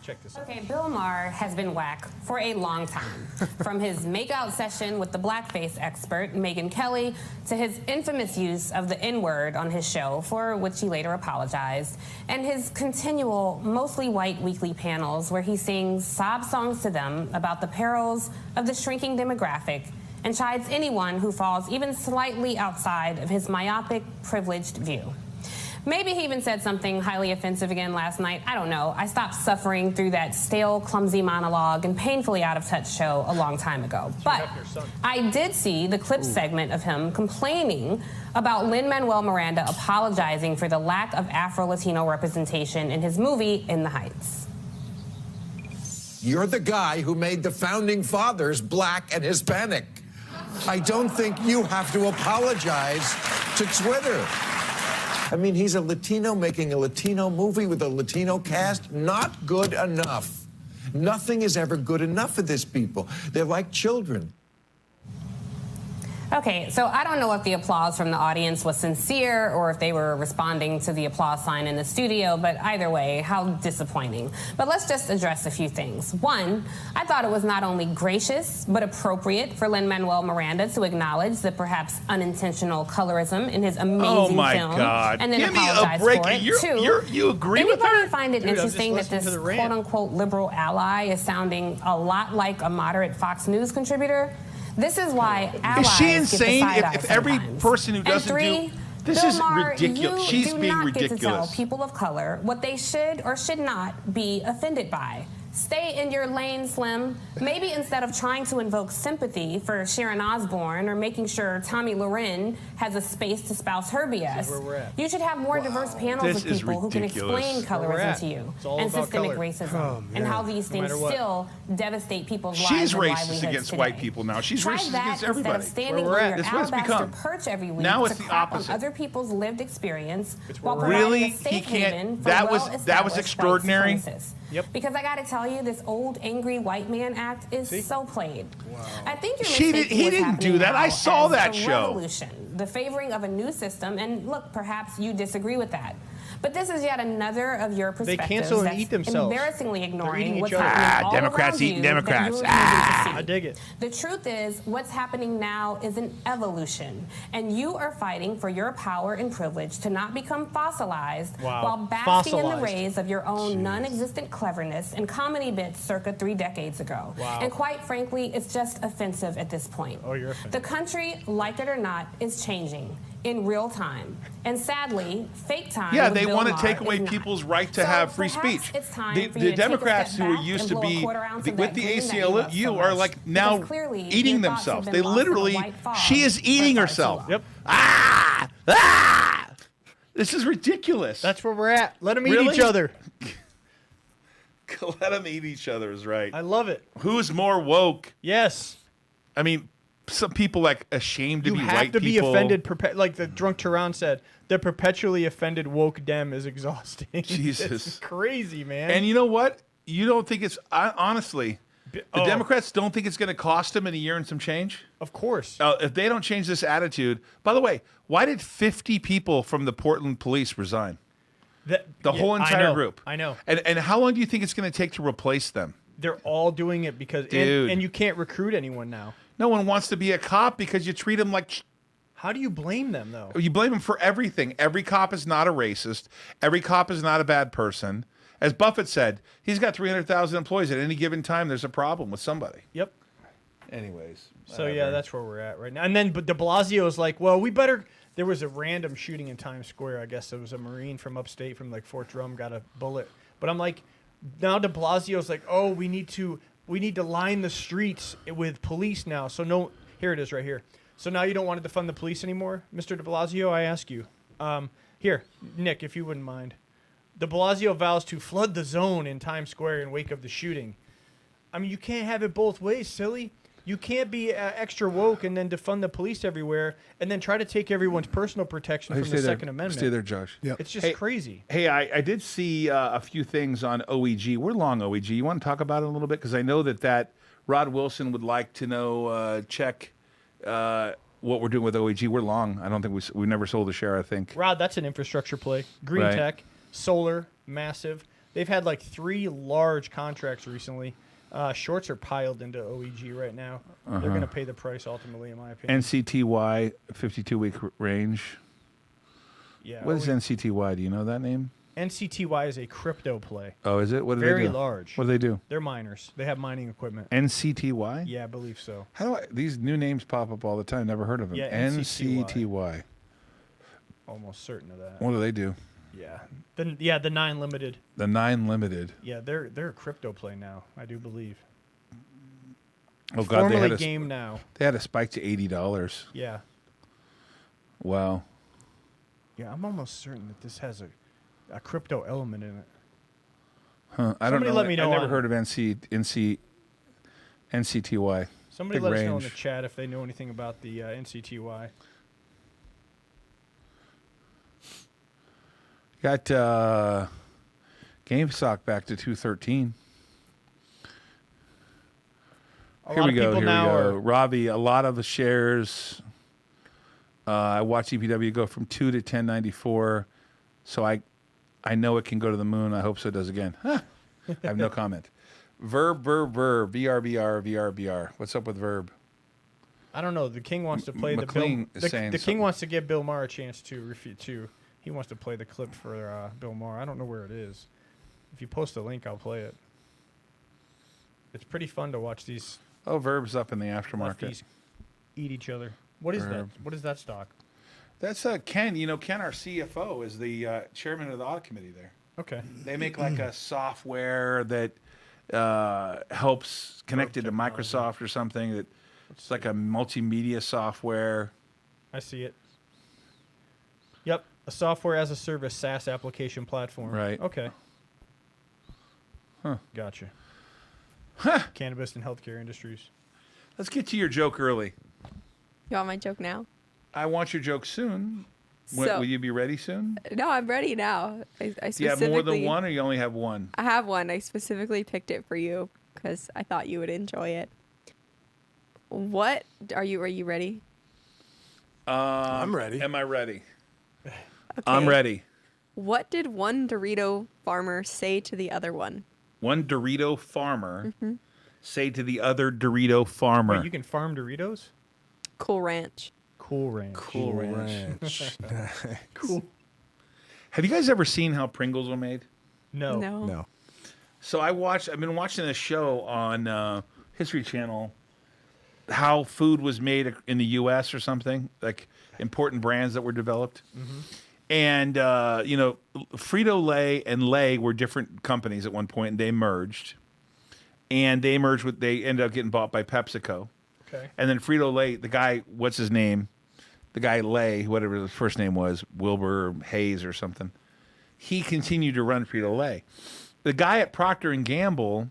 Speaker 2: Check this out.
Speaker 5: Okay, Bill Maher has been whack for a long time. From his makeout session with the blackface expert, Megyn Kelly, to his infamous use of the N-word on his show, for which he later apologized, and his continual, mostly white weekly panels where he sings sob songs to them about the perils of the shrinking demographic and chides anyone who falls even slightly outside of his myopic, privileged view. Maybe he even said something highly offensive again last night. I don't know. I stopped suffering through that stale, clumsy monologue and painfully out of touch show a long time ago. But I did see the clip segment of him complaining about Lin-Manuel Miranda apologizing for the lack of Afro-Latino representation in his movie In the Heights.
Speaker 6: You're the guy who made the founding fathers black and Hispanic. I don't think you have to apologize to Twitter. I mean, he's a Latino making a Latino movie with a Latino cast. Not good enough. Nothing is ever good enough for these people. They're like children.
Speaker 5: Okay, so I don't know if the applause from the audience was sincere or if they were responding to the applause sign in the studio, but either way, how disappointing. But let's just address a few things. One, I thought it was not only gracious, but appropriate for Lin-Manuel Miranda to acknowledge the perhaps unintentional colorism in his amazing
Speaker 1: Oh my
Speaker 5: film.
Speaker 1: God.
Speaker 5: And then
Speaker 1: Give me a
Speaker 5: apologize
Speaker 1: break.
Speaker 5: for it.
Speaker 1: You agree with
Speaker 5: Anybody
Speaker 1: her?
Speaker 5: find it
Speaker 2: Dude, I'm just
Speaker 5: interesting that
Speaker 2: listening
Speaker 5: this
Speaker 2: to the rant.
Speaker 5: quote-unquote liberal ally is sounding a lot like a moderate Fox News contributor? This is why allies
Speaker 1: Is she
Speaker 5: get the
Speaker 1: insane?
Speaker 5: side eye
Speaker 1: If every
Speaker 5: sometimes.
Speaker 1: person who
Speaker 5: And
Speaker 1: doesn't
Speaker 5: three,
Speaker 1: This
Speaker 5: Bill
Speaker 1: is
Speaker 5: Maher,
Speaker 1: ridiculous.
Speaker 5: You
Speaker 1: She's
Speaker 5: do
Speaker 1: being
Speaker 5: not get to tell
Speaker 1: ridiculous.
Speaker 5: people of color what they should or should not be offended by. Stay in your lane, Slim. Maybe instead of trying to invoke sympathy for Sharon Osbourne or making sure Tommy Loren has a space to spouse her BS,
Speaker 2: where we're at.
Speaker 5: you should have more diverse panels
Speaker 1: This
Speaker 5: of
Speaker 1: is
Speaker 5: people who can
Speaker 1: ridiculous.
Speaker 5: explain
Speaker 2: Where we're
Speaker 5: colorism
Speaker 2: at.
Speaker 5: to you
Speaker 2: It's all
Speaker 5: and
Speaker 2: about
Speaker 5: systemic
Speaker 2: color.
Speaker 5: racism and how these
Speaker 2: No
Speaker 5: things
Speaker 2: matter what.
Speaker 5: still devastate people's lives
Speaker 1: She's
Speaker 5: and
Speaker 1: racist
Speaker 5: livelihoods
Speaker 1: against
Speaker 5: today.
Speaker 1: white people now. She's
Speaker 5: Try
Speaker 1: racist
Speaker 5: that
Speaker 1: against
Speaker 5: instead
Speaker 1: everybody.
Speaker 5: of standing
Speaker 2: Where we're
Speaker 5: on
Speaker 2: at.
Speaker 5: your
Speaker 1: That's what it's
Speaker 5: alabaster
Speaker 1: become.
Speaker 5: perch every week
Speaker 1: Now
Speaker 5: to
Speaker 1: it's the
Speaker 5: crap on
Speaker 1: opposite.
Speaker 5: other people's lived experience while
Speaker 2: where we're
Speaker 5: providing
Speaker 1: Really?
Speaker 5: a safe
Speaker 1: He can't-
Speaker 5: haven for
Speaker 1: that was
Speaker 5: well-established
Speaker 1: extraordinary.
Speaker 5: white supremacists.
Speaker 2: Yep.
Speaker 5: Because I got to tell you, this old angry white man act is so played. I think you're
Speaker 1: He
Speaker 5: mistaking
Speaker 1: didn't
Speaker 5: what's
Speaker 1: do
Speaker 5: happening
Speaker 1: that.
Speaker 5: now
Speaker 1: I saw
Speaker 5: as
Speaker 1: that
Speaker 5: a
Speaker 1: show.
Speaker 5: revolution, the favoring of a new system. And look, perhaps you disagree with that. But this is yet another of your perspectives
Speaker 2: cancel and
Speaker 5: that's
Speaker 2: eat themselves.
Speaker 5: embarrassingly ignoring
Speaker 2: eating
Speaker 5: what's
Speaker 2: each other.
Speaker 5: happening all
Speaker 1: Democrats
Speaker 5: around
Speaker 1: eating
Speaker 5: you that
Speaker 1: Democrats.
Speaker 5: you're refusing to see.
Speaker 2: I dig it.
Speaker 5: The truth is, what's happening now is an evolution, and you are fighting for your power and privilege to not become fossilized
Speaker 2: Wow.
Speaker 5: while basking in the
Speaker 2: Fossilized.
Speaker 5: rays of your own non-existent cleverness and comedy bits circa 3 decades ago.
Speaker 2: Wow.
Speaker 5: And quite frankly, it's just offensive at this point.
Speaker 2: Oh, you're offended.
Speaker 5: The country, like it or not, is changing in real time. And sadly, fake time.
Speaker 1: Yeah,
Speaker 5: with
Speaker 1: they
Speaker 5: Bill
Speaker 1: want to
Speaker 5: Maher
Speaker 1: take
Speaker 5: is
Speaker 1: away
Speaker 5: not.
Speaker 1: people's right to
Speaker 5: So
Speaker 1: have free
Speaker 5: perhaps
Speaker 1: speech.
Speaker 5: it's time
Speaker 1: The,
Speaker 5: for
Speaker 1: the
Speaker 5: you to take a
Speaker 1: Democrats
Speaker 5: step
Speaker 1: who are
Speaker 5: back
Speaker 1: used
Speaker 5: and
Speaker 1: to
Speaker 5: blow a
Speaker 1: be
Speaker 5: quarter ounce of
Speaker 1: with
Speaker 5: that
Speaker 1: the
Speaker 5: green that you
Speaker 1: ACLU
Speaker 5: love so
Speaker 1: are
Speaker 5: much.
Speaker 1: like now
Speaker 5: Because clearly
Speaker 1: eating
Speaker 5: your thoughts have
Speaker 1: themselves.
Speaker 5: been
Speaker 1: They
Speaker 5: lost in a
Speaker 1: literally,
Speaker 5: white fog
Speaker 1: she is
Speaker 5: for
Speaker 1: eating
Speaker 5: far too
Speaker 1: herself.
Speaker 5: long.
Speaker 2: Yep.
Speaker 1: Ah! This is ridiculous.
Speaker 2: That's where we're at. Let them eat
Speaker 1: Really?
Speaker 2: each other.
Speaker 1: Let them eat each other is right.
Speaker 2: I love it.
Speaker 1: Who's more woke?
Speaker 2: Yes.
Speaker 1: I mean, some people like ashamed to
Speaker 2: You
Speaker 1: be
Speaker 2: have
Speaker 1: white
Speaker 2: to be
Speaker 1: people.
Speaker 2: offended. Like the drunk Tehran said, the perpetually offended woke dem is exhausting.
Speaker 1: Jesus.
Speaker 2: It's crazy, man.
Speaker 1: And you know what? You don't think it's honestly. The
Speaker 2: oh.
Speaker 1: Democrats don't think it's going to cost them in a year and some change.
Speaker 2: Of course.
Speaker 1: If they don't change this attitude. By the way, why did 50 people from the Portland police resign? The whole
Speaker 2: I
Speaker 1: entire
Speaker 2: know,
Speaker 1: group.
Speaker 2: I know.
Speaker 1: And how long do you think it's going to take to replace them?
Speaker 2: They're all doing it because
Speaker 1: Dude.
Speaker 2: and you can't recruit anyone now.
Speaker 1: No one wants to be a cop because you treat them like.
Speaker 2: How do you blame them though?
Speaker 1: You blame them for everything. Every cop is not a racist. Every cop is not a bad person. As Buffett said, he's got 300,000 employees. At any given time, there's a problem with somebody.
Speaker 2: Yep.
Speaker 1: Anyways.
Speaker 2: So yeah, that's where we're at right now. And then but de Blasio is like, well, we better. There was a random shooting in Times Square. I guess it was a Marine from upstate, from like Fort Drum, got a bullet. But I'm like, now de Blasio's like, oh, we need to line the streets with police now. So no, here it is right here. So now you don't want to defund the police anymore, Mr. de Blasio? I ask you. Here, Nick, if you wouldn't mind. De Blasio vows to flood the zone in Times Square in wake of the shooting. I mean, you can't have it both ways, silly. You can't be extra woke and then defund the police everywhere and then try to take everyone's personal protection from the Second Amendment.
Speaker 1: Stay there, Josh.
Speaker 4: Yep.
Speaker 2: It's just crazy.
Speaker 1: Hey, I did see a few things on OEG. We're long OEG. You want to talk about it a little bit? Because I know that Rod Wilson would like to know, check what we're doing with OEG. We're long. I don't think we never sold a share, I think.
Speaker 2: Rod, that's an infrastructure play. Green
Speaker 1: Right.
Speaker 2: tech, solar, massive. They've had like 3 large contracts recently. Shorts are piled into OEG right now. They're going to pay the price ultimately, in my opinion.
Speaker 1: NCTY, 52-week range.
Speaker 2: Yeah.
Speaker 1: What is NCTY? Do you know that name?
Speaker 2: NCTY is a crypto play.
Speaker 1: Oh, is it? What do they do?
Speaker 2: Very large.
Speaker 1: What do they do?
Speaker 2: They're miners. They have mining equipment.
Speaker 1: NCTY?
Speaker 2: Yeah, I believe so.
Speaker 1: How do these new names pop up all the time? Never heard of them.
Speaker 2: Yeah,
Speaker 1: NCTY.
Speaker 2: Almost certain of that.
Speaker 1: What do they do?
Speaker 2: Yeah. The 9 limited.
Speaker 1: The 9 Limited.
Speaker 2: Yeah, they're a crypto play now, I do believe.
Speaker 1: Oh God, they
Speaker 2: Formerly
Speaker 1: had
Speaker 2: game now.
Speaker 1: they had a spike to $80.
Speaker 2: Yeah.
Speaker 1: Wow.
Speaker 2: Yeah, I'm almost certain that this has a crypto element in it.
Speaker 1: Huh. I don't
Speaker 2: Somebody
Speaker 1: know.
Speaker 2: let me know
Speaker 1: I never
Speaker 2: on-
Speaker 1: heard of NCTY.
Speaker 2: Somebody
Speaker 1: Big
Speaker 2: let us know in the
Speaker 1: range.
Speaker 2: chat if they know anything about the NCTY.
Speaker 1: Got GameStop back to 213. Here we go. Robbie, a lot of the shares. I watched EPW go from 2 to 1094. So I know it can go to the moon. I hope so it does again. I have no comment. Verb. VRBR. What's up with Verb?
Speaker 2: I don't know. The King wants to play
Speaker 1: McLean is
Speaker 2: the
Speaker 1: saying
Speaker 2: King
Speaker 1: something.
Speaker 2: wants to give Bill Maher a chance to refute too. He wants to play the clip for Bill Maher. I don't know where it is. If you post a link, I'll play it. It's pretty fun to watch these
Speaker 1: Oh, Verb's up in the aftermarket.
Speaker 2: lefties eat each other. What is that?
Speaker 1: Verb.
Speaker 2: What is that stock?
Speaker 1: That's Ken. You know, Ken, our CFO, is the chairman of the audit committee there.
Speaker 2: Okay.
Speaker 1: They make like a software that helps connected to Microsoft or something. That it's like a multimedia software.
Speaker 2: I see it. Yep. A software as a service SaaS application platform.
Speaker 1: Right.
Speaker 2: Okay.
Speaker 1: Huh.
Speaker 2: Gotcha. Cannabis and healthcare industries.
Speaker 1: Let's get to your joke early.
Speaker 3: You want my joke now?
Speaker 1: I want your joke soon.
Speaker 3: So-
Speaker 1: Will you be ready soon?
Speaker 3: No, I'm ready now. I
Speaker 1: Do you have more than one, or you only have one?
Speaker 3: I have one. I specifically picked it for you because I thought you would enjoy it. What are you ready?
Speaker 4: I'm ready.
Speaker 1: Am I ready?
Speaker 3: Okay.
Speaker 1: I'm ready.
Speaker 3: What did one Dorito farmer say to the other one?
Speaker 1: One Dorito farmer say to the other Dorito farmer.
Speaker 2: Wait, you can farm Doritos?
Speaker 3: Cool Ranch.
Speaker 2: Cool Ranch.
Speaker 1: Cool
Speaker 4: Ranch.
Speaker 2: Cool.
Speaker 1: Have you guys ever seen how Pringles were made?
Speaker 2: No.
Speaker 4: No.
Speaker 1: So I've been watching a show on History Channel, how food was made in the U.S. or something, like important brands that were developed. And, you know, Frito-Lay and Lay were different companies at one point, and they merged. And they ended up getting bought by PepsiCo.
Speaker 2: Okay.
Speaker 1: And then Frito-Lay, the guy, what's his name? The guy Lay, whatever his first name was, Wilbur Hayes or something. He continued to run Frito-Lay. The guy at Procter & Gamble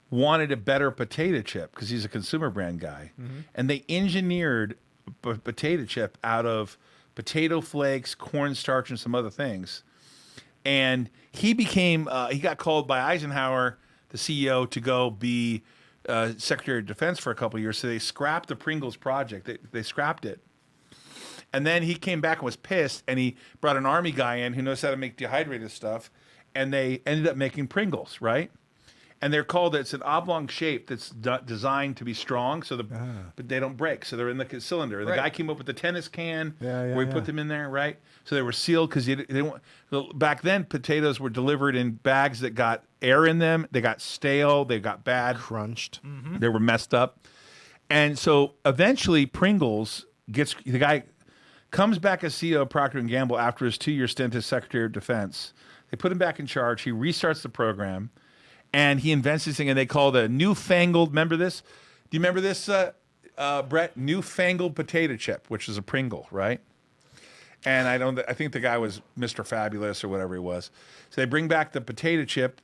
Speaker 1: wanted a better potato chip because he's a consumer brand guy. And they engineered a potato chip out of potato flakes, cornstarch, and some other things. And he became, he got called by Eisenhower, the CEO, to go be Secretary of Defense for a couple of years. So they scrapped the Pringles project. They scrapped it. And then he came back and was pissed, and he brought an Army guy in who knows how to make dehydrated stuff, and they ended up making Pringles, right? And they're called, it's an oblong shape that's designed to be strong, so but they don't break, so they're in the cylinder. And the guy came up with the tennis can where he put them in there, right? So they were sealed because they didn't want, back then potatoes were delivered in bags that got air in them. They got stale, they got bad.
Speaker 4: Crunched.
Speaker 1: They were messed up. And so eventually Pringles the guy comes back as CEO of Procter & Gamble after his 2-year stint as Secretary of Defense. They put him back in charge. He restarts the program. And he invents this thing, and they call it a newfangled. Remember this? Do you remember this, Brett? Newfangled potato chip, which is a Pringle, right? And I think the guy was Mr. Fabulous or whatever he was. So they bring back the potato chip,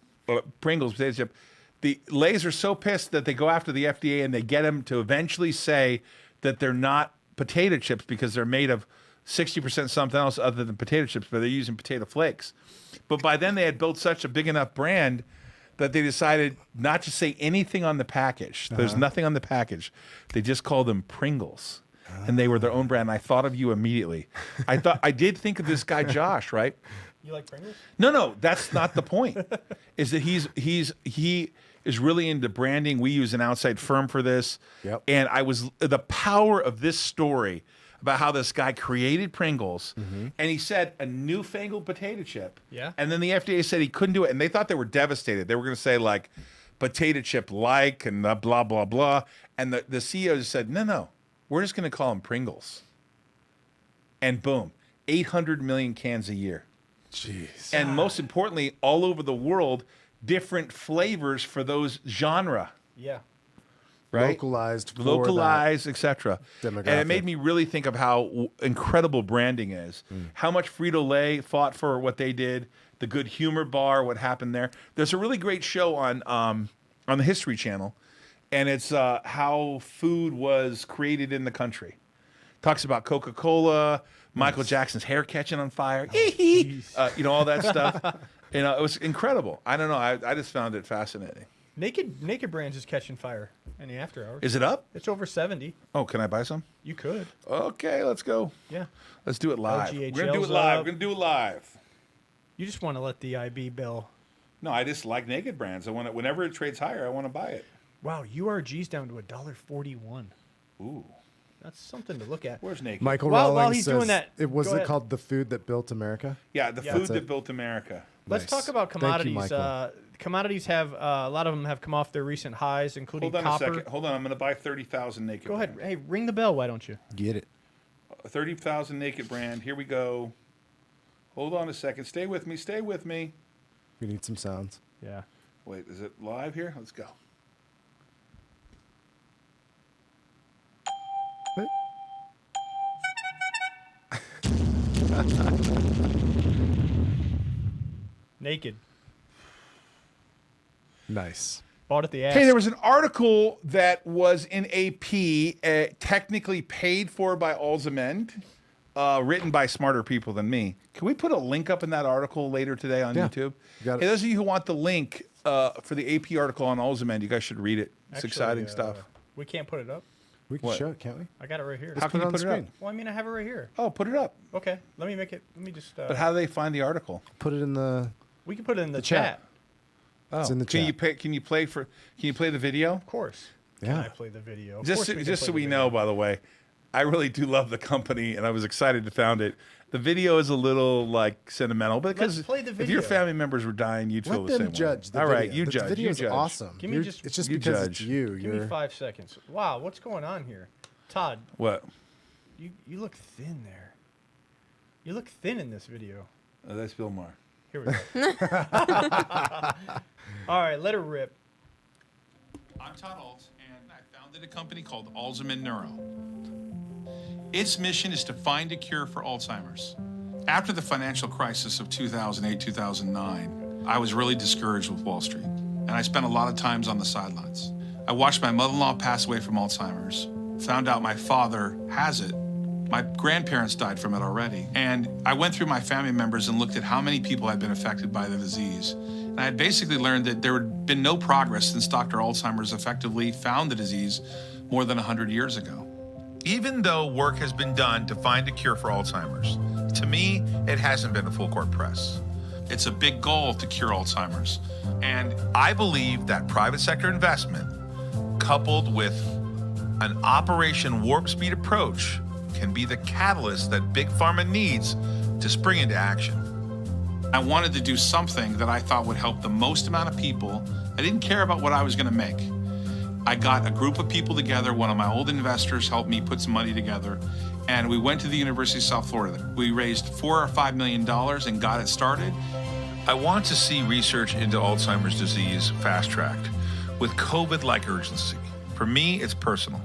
Speaker 1: Pringles potato chip. The Lays are so pissed that they go after the FDA and they get them to eventually say that they're not potato chips because they're made of 60% something else other than potato chips, but they're using potato flakes. But by then they had built such a big enough brand that they decided not to say anything on the package. There's nothing on the package. They just called them Pringles. And they were their own brand. And I thought of you immediately. I did think of this guy, Josh, right?
Speaker 2: You like Pringles?
Speaker 1: No, that's not the point. Is that he is really into branding. We use an outside firm for this.
Speaker 4: Yep.
Speaker 1: And the power of this story about how this guy created Pringles, and he said a newfangled potato chip.
Speaker 2: Yeah.
Speaker 1: And then the FDA said he couldn't do it, and they thought they were devastated. They were going to say like potato chip like and blah blah blah. And the CEO just said, no, we're just going to call them Pringles. And boom, 800 million cans a year.
Speaker 4: Jeez.
Speaker 1: And most importantly, all over the world, different flavors for those genre.
Speaker 2: Yeah.
Speaker 1: Right?
Speaker 4: Localized,
Speaker 1: etc.
Speaker 4: demographic.
Speaker 1: And it made me really think of how incredible branding is. How much Frito-Lay fought for what they did, the Good Humor Bar, what happened there. There's a really great show on the History Channel, and it's how food was created in the country. Talks about Coca-Cola, Michael Jackson's hair catching on fire, all that stuff. It was incredible. I don't know. I just found it fascinating.
Speaker 2: Naked Brands is catching fire in the after hours.
Speaker 1: Is it up?
Speaker 2: It's over 70.
Speaker 1: Oh, can I buy some?
Speaker 2: You could.
Speaker 1: Okay, let's go.
Speaker 2: Yeah.
Speaker 1: Let's do it live.
Speaker 2: LGHL's
Speaker 1: We're gonna do it live.
Speaker 2: up.
Speaker 1: We're gonna do it live.
Speaker 2: You just want to let the IB bill.
Speaker 1: No, I just like Naked Brands. I want it whenever it trades higher. I want to buy it.
Speaker 2: Wow, URG's down to $1.41.
Speaker 1: Ooh,
Speaker 2: That's something to look at.
Speaker 1: where's Naked?
Speaker 4: Michael
Speaker 2: While
Speaker 4: Rawlings
Speaker 2: he's
Speaker 4: says,
Speaker 2: doing that,
Speaker 4: it was
Speaker 2: go ahead.
Speaker 4: called The Food That Built America.
Speaker 1: Yeah, the food
Speaker 4: That's
Speaker 1: that
Speaker 4: it.
Speaker 1: built America.
Speaker 2: Let's
Speaker 4: Nice.
Speaker 2: talk about
Speaker 4: Thank you,
Speaker 2: commodities.
Speaker 4: Michael.
Speaker 2: Commodities have a lot of them have come off their recent highs, including
Speaker 1: Hold on
Speaker 2: copper.
Speaker 1: a second. Hold on, I'm gonna buy 30,000 Naked.
Speaker 2: Go ahead.
Speaker 1: Brands.
Speaker 2: Hey, ring the bell. Why don't you?
Speaker 4: Get it.
Speaker 1: 30,000 naked brand. Here we go. Hold on a second. Stay with me. Stay with me.
Speaker 4: We need some sounds.
Speaker 2: Yeah.
Speaker 1: Wait, is it live here? Let's go.
Speaker 2: Naked.
Speaker 4: Nice.
Speaker 2: Bought at the ass.
Speaker 1: Hey, there was an article that was in AP, technically paid for by Alzament, written by smarter people than me. Can we put a link up in that article later today on
Speaker 4: Yeah.
Speaker 1: YouTube?
Speaker 4: Got it.
Speaker 1: Hey, those of you who want the link for the AP article on Alzament, you guys should read it. It's
Speaker 2: Actually,
Speaker 1: exciting stuff.
Speaker 2: We can't put it up.
Speaker 4: We can
Speaker 1: What?
Speaker 4: show it, can't we?
Speaker 2: I got it right here.
Speaker 1: How can
Speaker 4: put it
Speaker 1: you
Speaker 4: on
Speaker 1: put
Speaker 4: the
Speaker 1: it up?
Speaker 4: screen.
Speaker 2: Well, I mean, I have it right here.
Speaker 1: Oh, put it up.
Speaker 2: Okay, let me make it. Let me just.
Speaker 1: But how do they find the article?
Speaker 4: Put it in the.
Speaker 2: We can put it in the
Speaker 4: chat.
Speaker 2: chat.
Speaker 1: Oh,
Speaker 4: It's in the
Speaker 1: can you
Speaker 4: chat.
Speaker 1: can you play the video?
Speaker 2: Of course.
Speaker 4: Yeah.
Speaker 2: Can I play the video? Of
Speaker 1: Just
Speaker 2: course
Speaker 1: so,
Speaker 2: we can
Speaker 1: just
Speaker 2: play
Speaker 1: so
Speaker 2: the
Speaker 1: we
Speaker 2: video.
Speaker 1: know, by the way, I really do love the company, and I was excited to found it. The video is a little like sentimental, but because
Speaker 2: Let's play the
Speaker 1: if your
Speaker 2: video.
Speaker 1: family members were dying, you'd feel
Speaker 4: Let
Speaker 1: the same
Speaker 4: them judge
Speaker 1: way.
Speaker 4: the
Speaker 1: All
Speaker 4: video.
Speaker 1: right, you
Speaker 4: The
Speaker 1: judge. You
Speaker 4: video's
Speaker 1: judge.
Speaker 4: awesome.
Speaker 2: Give me just-
Speaker 4: It's just
Speaker 1: you
Speaker 4: because
Speaker 1: judge.
Speaker 4: it's you.
Speaker 2: Give me
Speaker 4: You're
Speaker 2: 5 seconds. Wow, what's going on here, Todd?
Speaker 1: What?
Speaker 2: You look thin there. You look thin in this video.
Speaker 1: Oh, that's Bill Maher.
Speaker 2: Here we go. All right, let her rip.
Speaker 7: I'm Todd Ault, and I founded a company called Alzament Neuro. Its mission is to find a cure for Alzheimer's. After the financial crisis of 2008, 2009, I was really discouraged with Wall Street, and I spent a lot of times on the sidelines. I watched my mother-in-law pass away from Alzheimer's, found out my father has it. My grandparents died from it already. And I went through my family members and looked at how many people had been affected by the disease. And I had basically learned that there had been no progress since Dr. Alzheimer's effectively found the disease more than 100 years ago.
Speaker 1: Even though work has been done to find a cure for Alzheimer's, to me, it hasn't been a full court press.
Speaker 7: It's a big goal to cure Alzheimer's.
Speaker 1: And I believe that private sector investment, coupled with an Operation Warp Speed approach, can be the catalyst that Big Pharma needs to spring into action.
Speaker 7: I wanted to do something that I thought would help the most amount of people. I didn't care about what I was going to make. I got a group of people together. One of my old investors helped me put some money together, and we went to the University of South Florida. We raised $4 or $5 million and got it started.
Speaker 1: I want to see research into Alzheimer's disease fast-tracked with COVID-like urgency. For me, it's personal.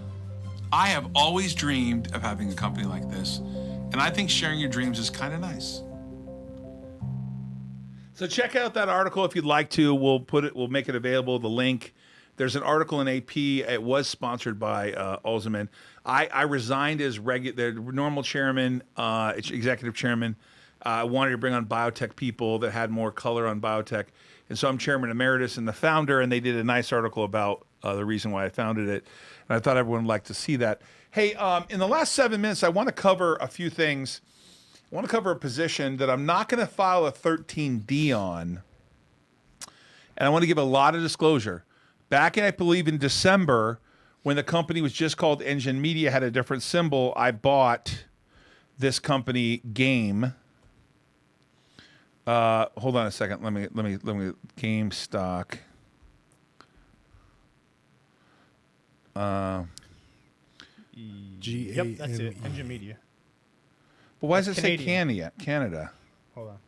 Speaker 7: I have always dreamed of having a company like this, and I think sharing your dreams is kind of nice.
Speaker 1: So check out that article if you'd like to. We'll make it available, the link. There's an article in AP. It was sponsored by Alzament. I resigned as the normal chairman, executive chairman. I wanted to bring on biotech people that had more color on biotech. And so I'm chairman emeritus and the founder, and they did a nice article about the reason why I founded it. And I thought everyone would like to see that. Hey, in the last 7 minutes, I want to cover a few things. I want to cover a position that I'm not going to file a 13D on. And I want to give a lot of disclosure. Back in, I believe, in December, when the company was just called Engine Media, had a different symbol, I bought this company, Game. Hold on a second. Let me Game stock.
Speaker 4: G-A-M-E.
Speaker 2: Yep, that's it. Engine Media.
Speaker 1: But why does it
Speaker 2: That's
Speaker 1: say
Speaker 2: Canadian.
Speaker 1: Canada?
Speaker 2: Hold on.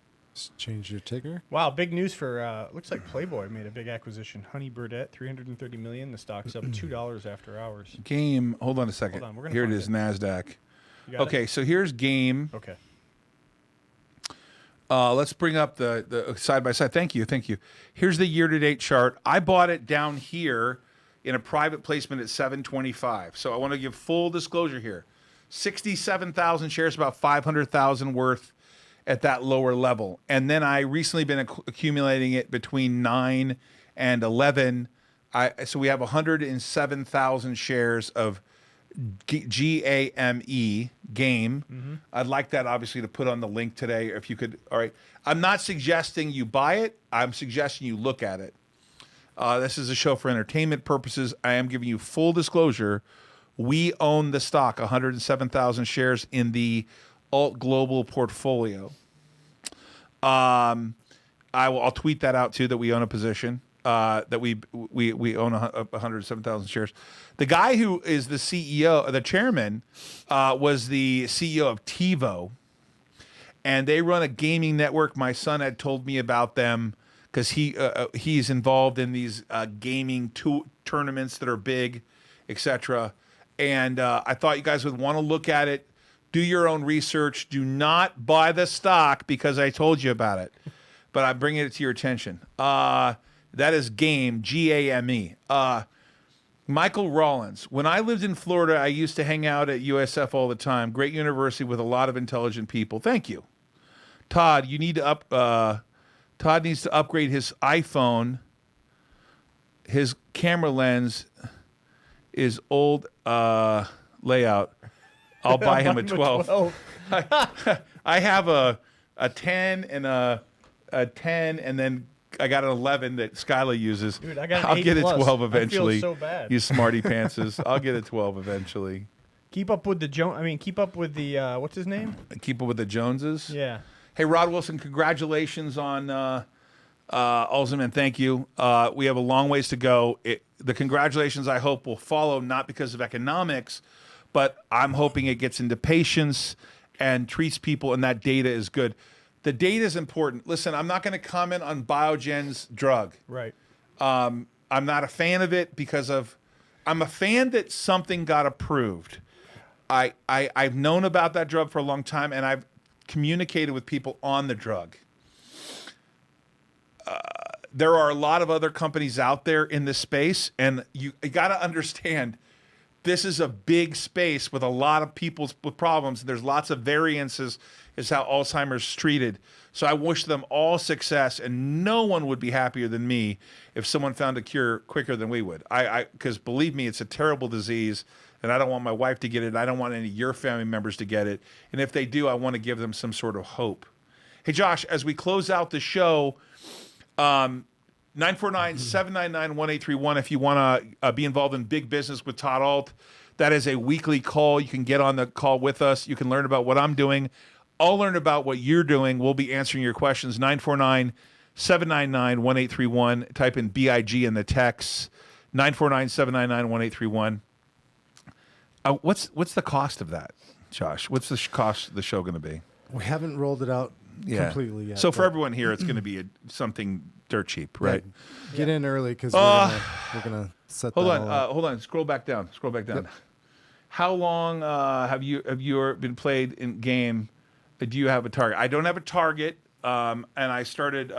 Speaker 4: Change your ticker.
Speaker 2: Wow, big news for looks like Playboy made a big acquisition. Honey Burdette, $330 million. The stock's up $2 after hours.
Speaker 1: Game. Hold on a second.
Speaker 2: Hold on, we're gonna
Speaker 1: Here it
Speaker 2: find
Speaker 1: is,
Speaker 2: it.
Speaker 1: NASDAQ.
Speaker 2: You got
Speaker 1: Okay, so here's Game.
Speaker 2: it? Okay.
Speaker 1: Let's bring up the side by side. Thank you. Here's the year-to-date chart. I bought it down here in a private placement at $7.25. So I want to give full disclosure here. 67,000 shares, about 500,000 worth at that lower level. And then I recently been accumulating it between 9 and 11. So we have 107,000 shares of GAME, Game.
Speaker 2: Mm-hmm.
Speaker 1: I'd like that obviously to put on the link today if you could. All right. I'm not suggesting you buy it. I'm suggesting you look at it. This is a show for entertainment purposes. I am giving you full disclosure. We own the stock, 107,000 shares in the Alt Global portfolio. I'll tweet that out too, that we own a position. that we own 107,000 shares. The guy who is the CEO, the chairman, was the CEO of TiVo, and they run a gaming network. My son had told me about them because he's involved in these gaming tournaments that are big, etc. And I thought you guys would want to look at it. Do your own research. Do not buy the stock because I told you about it. But I'm bringing it to your attention. That is GAME, G-A-M-E. Michael Rollins. When I lived in Florida, I used to hang out at USF all the time. Great university with a lot of intelligent people. Thank you. Todd, you need to Todd needs to upgrade his iPhone. His camera lens is old layout. I'll buy him a 12. I have a 10 and a 10, and then I got an 11 that Skyla uses.
Speaker 2: Dude, I got an
Speaker 1: I'll
Speaker 2: 8
Speaker 1: get
Speaker 2: plus.
Speaker 1: a 12 eventually.
Speaker 2: I feel so bad.
Speaker 1: You smarty pantses. I'll get a 12 eventually.
Speaker 2: Keep up with the keep up with the what's his name?
Speaker 1: Keep up with the Joneses.
Speaker 2: Yeah.
Speaker 1: Hey, Rod Wilson, congratulations on Alzament. Thank you. We have a long ways to go. The congratulations, I hope, will follow, not because of economics, but I'm hoping it gets into patients and treats people, and that data is good. The data is important. Listen, I'm not going to comment on Biogen's drug.
Speaker 2: Right.
Speaker 1: I'm not a fan of it because I'm a fan that something got approved. I've known about that drug for a long time, and I've communicated with people on the drug. There are a lot of other companies out there in this space, and you got to understand this is a big space with a lot of people with problems. There's lots of variances is how Alzheimer's is treated. So I wish them all success, and no one would be happier than me if someone found a cure quicker than we would. Because believe me, it's a terrible disease, and I don't want my wife to get it. I don't want any of your family members to get it. And if they do, I want to give them some sort of hope. Hey, Josh, as we close out the show, 949-799-1831 if you want to be involved in big business with Todd Ault. That is a weekly call. You can get on the call with us. You can learn about what I'm doing. I'll learn about what you're doing. We'll be answering your questions. 949-799-1831. Type in BIG in the text. 949-799-1831. What's the cost of that, Josh? What's the cost of the show going to be?
Speaker 4: We haven't rolled it out completely yet.
Speaker 1: So for everyone here, it's going to be something dirt cheap, right?
Speaker 4: Get in early because we're gonna set that all up.
Speaker 1: Hold on. Scroll back down. Yep. How long have you been played in game? Do you have a target? I don't have a target, and I started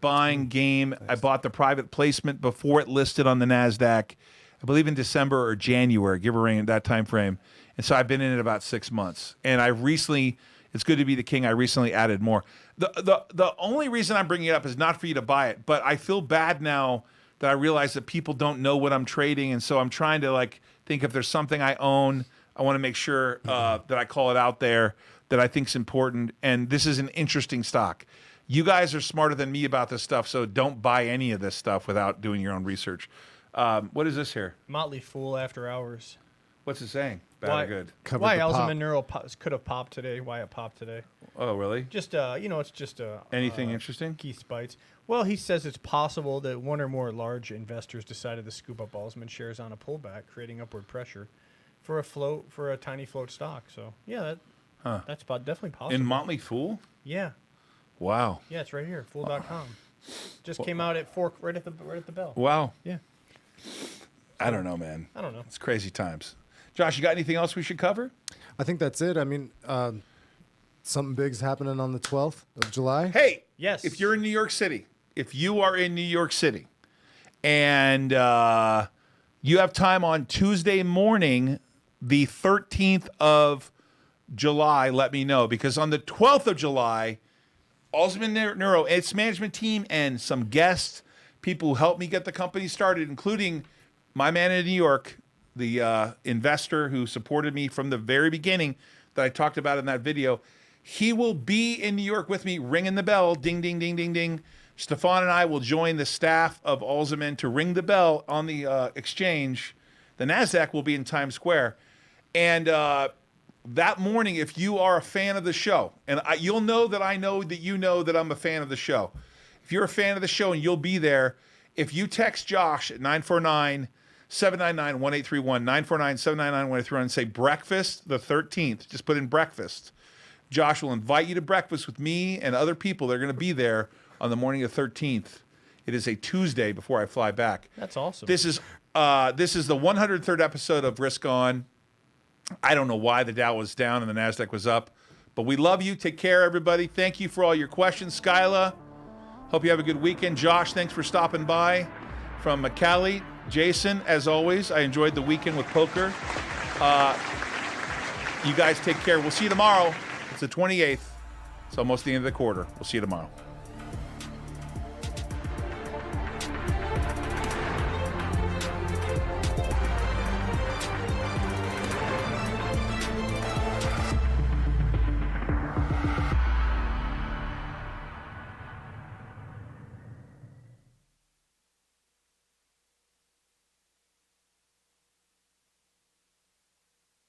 Speaker 1: buying game. Nice. I bought the private placement before it listed on the NASDAQ, I believe in December or January, give or ring that time frame. And so I've been in it about 6 months. And I recently, it's good to be the king, I recently added more. The only reason I'm bringing it up is not for you to buy it, but I feel bad now that I realize that people don't know what I'm trading. And so I'm trying to think if there's something I own, I want to make sure that I call it out there that I think is important. And this is an interesting stock. You guys are smarter than me about this stuff, so don't buy any of this stuff without doing your own research. What is this here?
Speaker 2: Motley Fool after hours.
Speaker 1: What's it saying? Bad or good?
Speaker 2: Why Alzament Neuro could have popped today. Why it popped today.
Speaker 1: Oh, really?
Speaker 2: Just, it's just
Speaker 1: anything interesting?
Speaker 2: Keith Spites. Well, he says it's possible that one or more large investors decided to scoop up Alzament shares on a pullback, creating upward pressure for a tiny float stock. So, yeah, that's definitely possible.
Speaker 1: In Motley Fool?
Speaker 2: Yeah.
Speaker 1: Wow.
Speaker 2: Yeah, it's right here, fool.com. Just came out at 4 right at the bell.
Speaker 1: Wow.
Speaker 2: Yeah.
Speaker 1: I don't know, man.
Speaker 2: I don't know.
Speaker 1: It's crazy times. Josh, you got anything else we should cover?
Speaker 4: I think that's it. I mean, something big's happening on the 12th of July.
Speaker 1: Hey,
Speaker 2: yes.
Speaker 1: If you're in New York City, if you are in New York City and you have time on Tuesday morning, the 13th of July, let me know. Because on the 12th of July, Alzament Neuro, its management team, and some guests, people who helped me get the company started, including my man in New York, the investor who supported me from the very beginning that I talked about in that video. He will be in New York with me, ringing the bell, ding, ding, ding, ding, ding. Stefan and I will join the staff of Alzament to ring the bell on the exchange. The NASDAQ will be in Times Square. And that morning, if you are a fan of the show, and you'll know that I know that you know that I'm a fan of the show. If If you're a fan of the show and you'll be there, if you text Josh at 949-799-1831, 949-799-1831, and say breakfast the 13th, just put in breakfast, Josh will invite you to breakfast with me and other people that are going to be there on the morning of the 13th. It is a Tuesday before I fly back.
Speaker 2: That's awesome.
Speaker 1: This is the 103rd episode of Risk On. I don't know why the Dow was down and the NASDAQ was up, but we love you. Take care, everybody. Thank you for all your questions. Skyla, hope you have a good weekend. Josh, thanks for stopping by. From Callie, Jason, as always, I enjoyed the weekend with poker. You guys take care. We'll see you tomorrow. It's the 28th. It's almost the end of the quarter. We'll see you tomorrow.